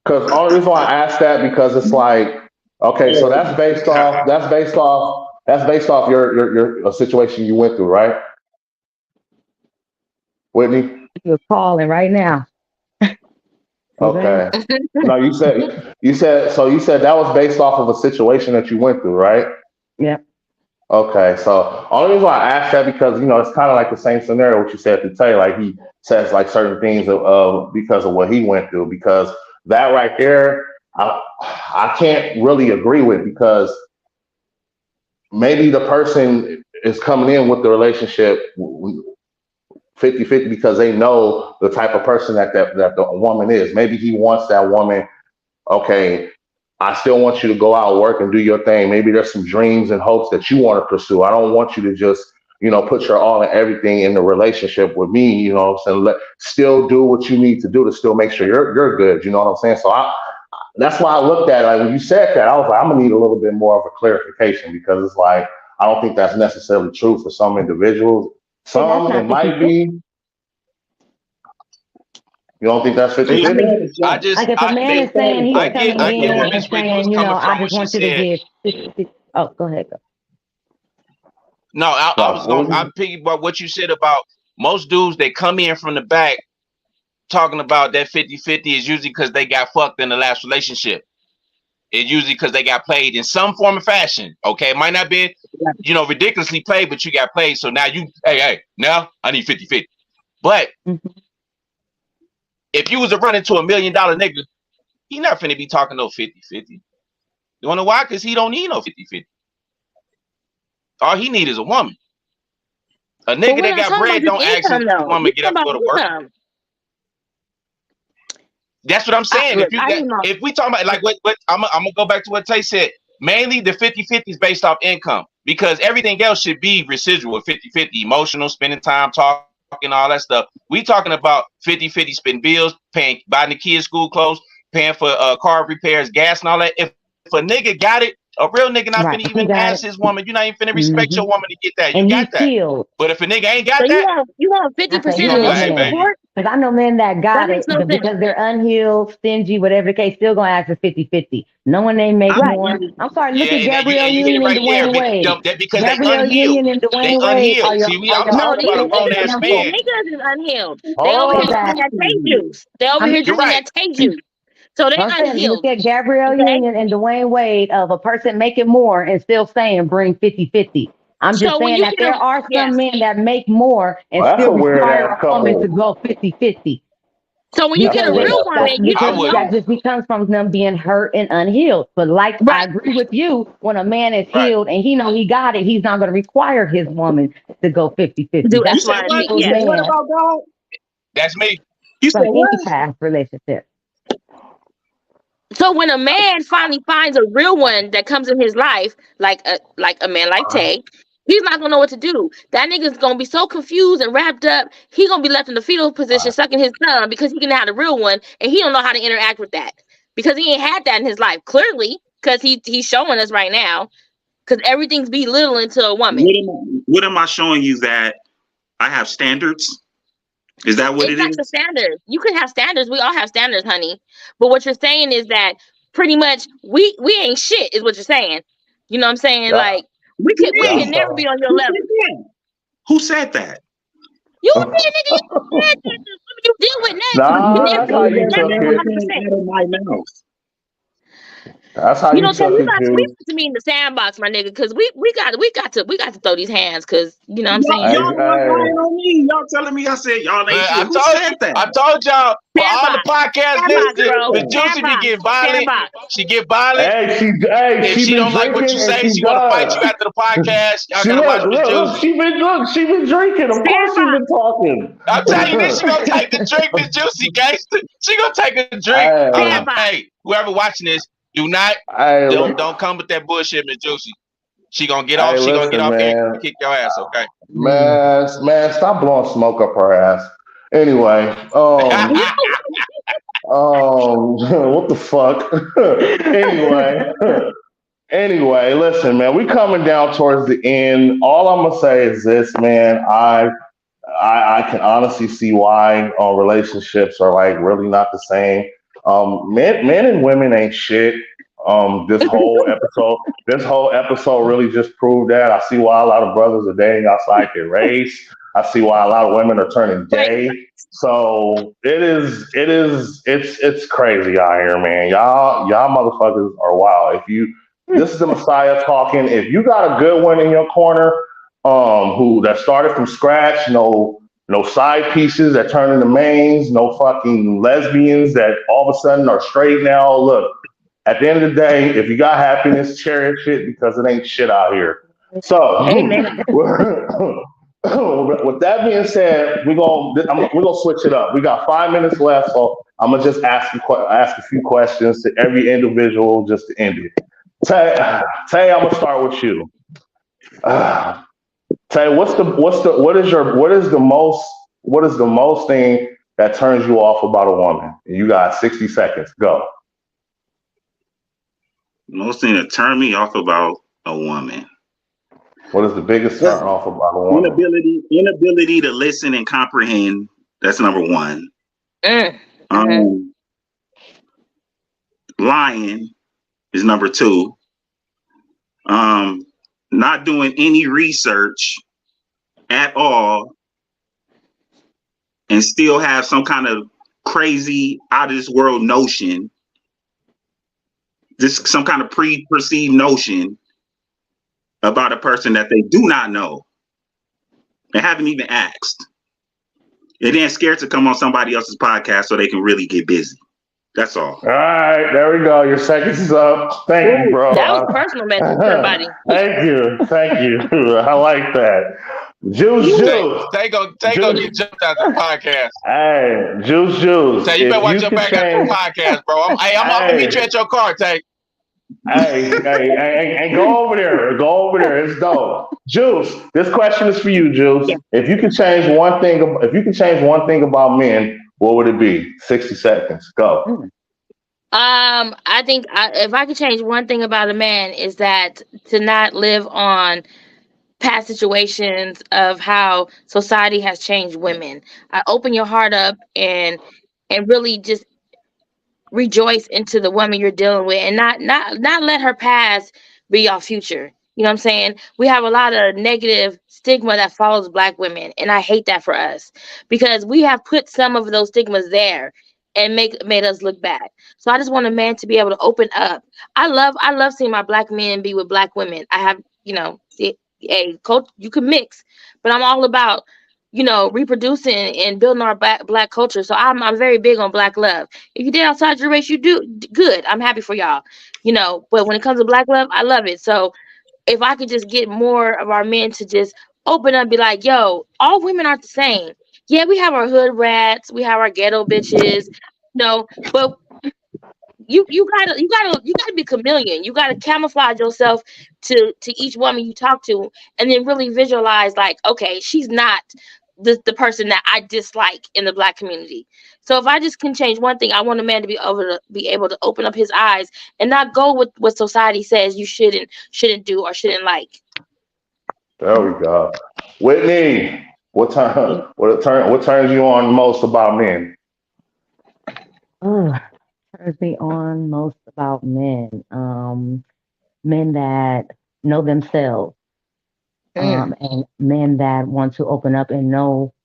Speaker 1: Because only reason why I asked that because it's like, okay, so
Speaker 4: Oh
Speaker 1: that's
Speaker 4: my
Speaker 1: based
Speaker 4: god.
Speaker 1: off your situation you went through, right, Whitney?
Speaker 5: You're calling right now.
Speaker 1: Okay. No, you said that was based off of a situation that you went through, right?
Speaker 5: Yeah.
Speaker 1: Okay, so only reason why I asked that because it's kind of like the same scenario what you said to Tay. Like he says like certain things because of what he went through. Because that right there, I can't really agree with because maybe the person is coming in with the relationship 50-50 because they know the type of person that the woman is. Maybe he wants that woman. Okay, I still want you to go out, work, and do your thing. Maybe there's some dreams and hopes that you want to pursue. I don't want you to just, put your all and everything in the relationship with me. You know what I'm saying? Still do what you need to do to still make sure you're good. You know what I'm saying? So that's why I looked at it. Like when you said that, I was like, I'm gonna need a little bit more of a clarification because it's like I don't think that's necessarily true for some individuals. Some it might be. You don't think that's 50-50?
Speaker 3: I just,
Speaker 5: Like if a man is saying he's coming
Speaker 3: I get
Speaker 5: in
Speaker 3: where
Speaker 5: and
Speaker 3: Miss Ricky was
Speaker 5: saying,
Speaker 3: coming
Speaker 5: I
Speaker 3: from when
Speaker 5: just
Speaker 3: she
Speaker 5: want you to
Speaker 3: said.
Speaker 5: give 50. Oh, go ahead. Go.
Speaker 3: No, I'm picking about what you said about most dudes that come in from the back talking about that 50-50 is usually because they got fucked in the last relationship. It's usually because they got played in some form of fashion. Okay, it might not be, ridiculously played, but you got played. So now now I need 50-50. But if you was to run into $1 million nigga, he not finna be talking no 50-50. You wanna know why? Because he don't need no 50-50. All he need is a woman. A nigga that got bread don't ask his woman get up and go to work. That's what I'm saying. If we talking about like what I'm gonna go back to what Tay said. Mainly the 50-50 is based off income because everything else should be residual 50-50, emotional, spending time, talking, all that stuff. We talking about 50-50 spend bills, buying the kids school clothes, paying for car repairs, gas and all that. If a nigga got it, a real nigga not finna even ask his woman. You're not even finna respect your woman to get that. You got that.
Speaker 5: Healed.
Speaker 3: But if a nigga ain't got that,
Speaker 2: you want 50% of the support?
Speaker 5: Because I know men that got it because they're unhealed, stingy, whatever the case, still gonna ask for 50-50. Knowing they make more. I'm sorry, look at Gabrielle Union and Dwayne Wade.
Speaker 3: Because
Speaker 5: Gabrielle Union and Dwayne Wade are your.
Speaker 3: See, I'm talking about a grown ass man.
Speaker 2: Niggas is unhealed. They over here drinking that Tay juice. They over here drinking that Tay juice. So they unhealed.
Speaker 5: Look at Gabrielle Union and Dwayne Wade of a person making more and still saying bring 50-50. I'm just saying that there are some men that make more and still require a woman to go 50-50.
Speaker 2: So when you get a real woman,
Speaker 5: that just comes from them being hurt and unhealed. But I agree with you, when a man is healed and he know he got it, he's not going to require his woman to go 50-50.
Speaker 2: That's why
Speaker 4: what about God?
Speaker 3: That's me.
Speaker 4: You said what?
Speaker 5: Past relationship.
Speaker 2: So when a man finally finds a real one that comes in his life, like a man like Tay, he's not gonna know what to do. That nigga's gonna be so confused and wrapped up. He gonna be left in the fetal position, sucking his thumb because he can have the real one, and he don't know how to interact with that because he ain't had that in his life. Clearly, because he's showing us right now, because everything's belittling to a woman.
Speaker 4: What am I showing you that I have standards? Is that what it is?
Speaker 2: The standards. You can have standards. We all have standards, honey. But what you're saying is that pretty much we ain't shit, is what you're saying. You know what I'm saying? Yeah. Like we can never be on your level.
Speaker 4: Who said that?
Speaker 2: You did, nigga. You deal with that.
Speaker 1: That's how you took it.
Speaker 4: Out of my mouth.
Speaker 1: That's how you took it.
Speaker 2: We to me in the sandbox, my nigga, because we got to throw these hands, because you know what I'm saying.
Speaker 4: Y'all lying on me. Y'all telling me I said y'all ain't shit. Who said that?
Speaker 3: I told y'all for all the podcast listeners, the Juicy be getting violent. She get violent. If she don't like what you say, she gonna fight you after the podcast. Y'all gotta watch the Juicy.
Speaker 1: She been drinking. Of course she been talking.
Speaker 3: I'm telling you this, she gonna take the drink, Miss Juicy gangster. She gonna take a drink. Hey, whoever watching this, don't come with that bullshit, Miss Juicy. She gonna get off. She gonna get off here and kick your ass, okay?
Speaker 1: Man, stop blowing smoke up her ass. Anyway, what the fuck? Anyway, listen, man, we coming down towards the end. All I'm gonna say is this, man. I can honestly see why relationships are like really not the same. Men and women ain't shit. This whole episode really just proved that. I see why a lot of brothers are dating outside their race. I see why a lot of women are turning gay. So it's crazy out here, man. Y'all motherfuckers are wild. This is the Messiah talking. If you got a good one in your corner, who that started from scratch, no side pieces that turn into mains, no fucking lesbians that all of a sudden are straight now. Look, at the end of the day, if you got happiness, cherish it because it ain't shit out here. So, with that being said, we're gonna switch it up. We got 5 minutes left, so I'm gonna just ask a few questions to every individual just to end it. Tay, I'm gonna start with you. Tay, what is the most thing that turns you off about a woman? You got 60 seconds. Go.
Speaker 4: Most thing that turn me off about a woman.
Speaker 1: What is the biggest turn off about a woman?
Speaker 4: Inability to listen and comprehend. That's number one. Lying is number two. Not doing any research at all and still have some kind of crazy out of this world notion, just some kind of pre-perceived notion about a person that they do not know and haven't even asked. And then scared to come on somebody else's podcast so they can really get busy. That's all.
Speaker 1: All right, there we go. Your seconds is up. Thank you, bro.
Speaker 2: That was personal message to everybody.
Speaker 1: Thank you. I like that. Juice.
Speaker 3: They go get jumped out the podcast.
Speaker 1: Hey, Juice.
Speaker 3: Tay, you better watch your back at the podcast, bro. I'm gonna meet you at your car, Tay.
Speaker 1: Hey, go over there. It's dope. Juice, this question is for you, Juice. Yeah. If you could change one thing about men, what would it be? 60 seconds. Go.
Speaker 2: I think if I could change one thing about a man is that to not live on past situations of how society has changed women. Open your heart up and really just rejoice into the woman you're dealing with, and not let her past be your future. You know what I'm saying? We have a lot of negative stigma that follows Black women, and I hate that for us because we have put some of those stigmas there and made us look bad. So I just want a man to be able to open up. I love seeing my Black men be with Black women. I have, a coach, you can mix, but I'm all about, reproducing and building our black culture. So I'm very big on Black love. If you did outside your race, you do good. I'm happy for y'all, but when it comes to Black love, I love it. So if I could just get more of our men to just open up, be like, yo, all women aren't the same. Yeah, we have our hood rats, we have our ghetto bitches, but you gotta be chameleon. You gotta camouflage yourself to each woman you talk to, and then really visualize like, okay, she's not the person that I dislike in the Black community. So if I just can change one thing, I want a man to be able to open up his eyes and not go with what society says you shouldn't do or shouldn't like.
Speaker 1: There we go. Whitney, what turns you on most about men?
Speaker 5: Turns me on most about men. Men that know themselves. And men that want to open up and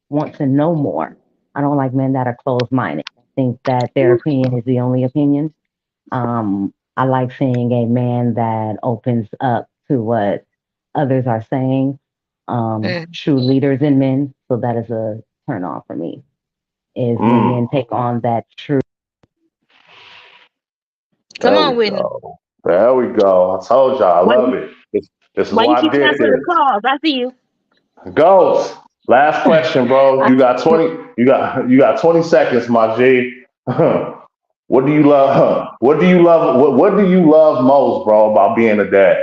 Speaker 5: want to know more. I don't like men that are closed-minded. I think that their opinion is the only opinion. I like seeing a man that opens up to what others are saying. True leaders in men. So that is a turn on for me. Is when men take on that true.
Speaker 2: Come on, Whitney.
Speaker 1: There we go. I told y'all, I love it. This is why I did this.
Speaker 2: I see you.
Speaker 1: Ghost. Last question, bro. You got 20 seconds, my G. What do you love? What do you love most, bro, about being a dad?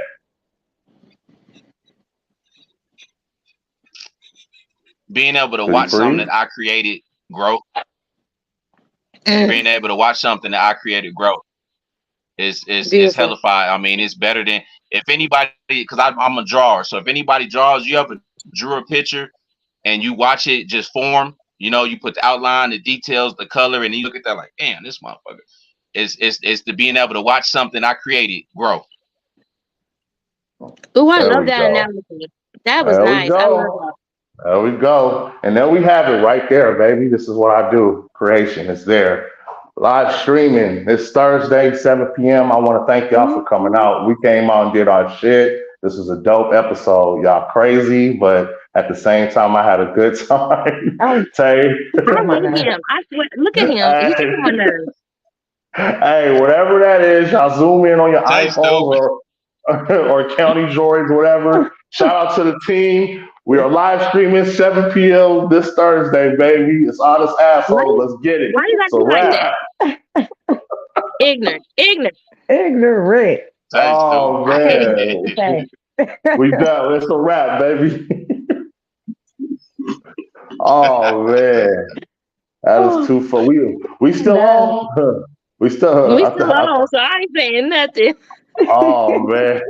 Speaker 3: Being able to watch something that I created grow. Being able to watch something that I created grow. It's hellified. I mean, it's better than if anybody, because I'm a drawer. So if anybody draws you up and drew a picture and you watch it just form, you put the outline, the details, the color, and you look at that like, damn, this motherfucker. It's the being able to watch something I created grow.
Speaker 2: Oh, I
Speaker 1: There
Speaker 2: love
Speaker 1: we
Speaker 2: that
Speaker 1: go.
Speaker 2: analogy. That was
Speaker 1: There we
Speaker 2: nice. I love
Speaker 1: go.
Speaker 2: that.
Speaker 1: There we go. And then we have it right there, baby. This is what I do. Creation is there. Live streaming. It's Thursday, 7 p.m. I want to thank y'all for coming out. We came out and did our shit. This is a dope episode. Y'all crazy, but at the same time, I had a good time.
Speaker 5: Oh,
Speaker 1: Tay.
Speaker 2: I love him. I swear, look at him. He's getting on my nerves.
Speaker 1: Hey, whatever that is, y'all zoom in on your
Speaker 3: Tay
Speaker 1: iPhones or county droids, whatever. Shout out to the team. We are live streaming 7 p.m. this Thursday, baby. It's Honest Asshole. Let's get it.
Speaker 2: Why you
Speaker 1: It's a
Speaker 2: got to like
Speaker 1: wrap.
Speaker 2: that? Ignorant.
Speaker 5: ignorant.
Speaker 1: Oh, man.
Speaker 5: Okay.
Speaker 1: We done. It's a wrap, baby. Oh, man. That is too fun. We still on? We still
Speaker 2: We still on, so I ain't saying nothing.
Speaker 1: Oh, man.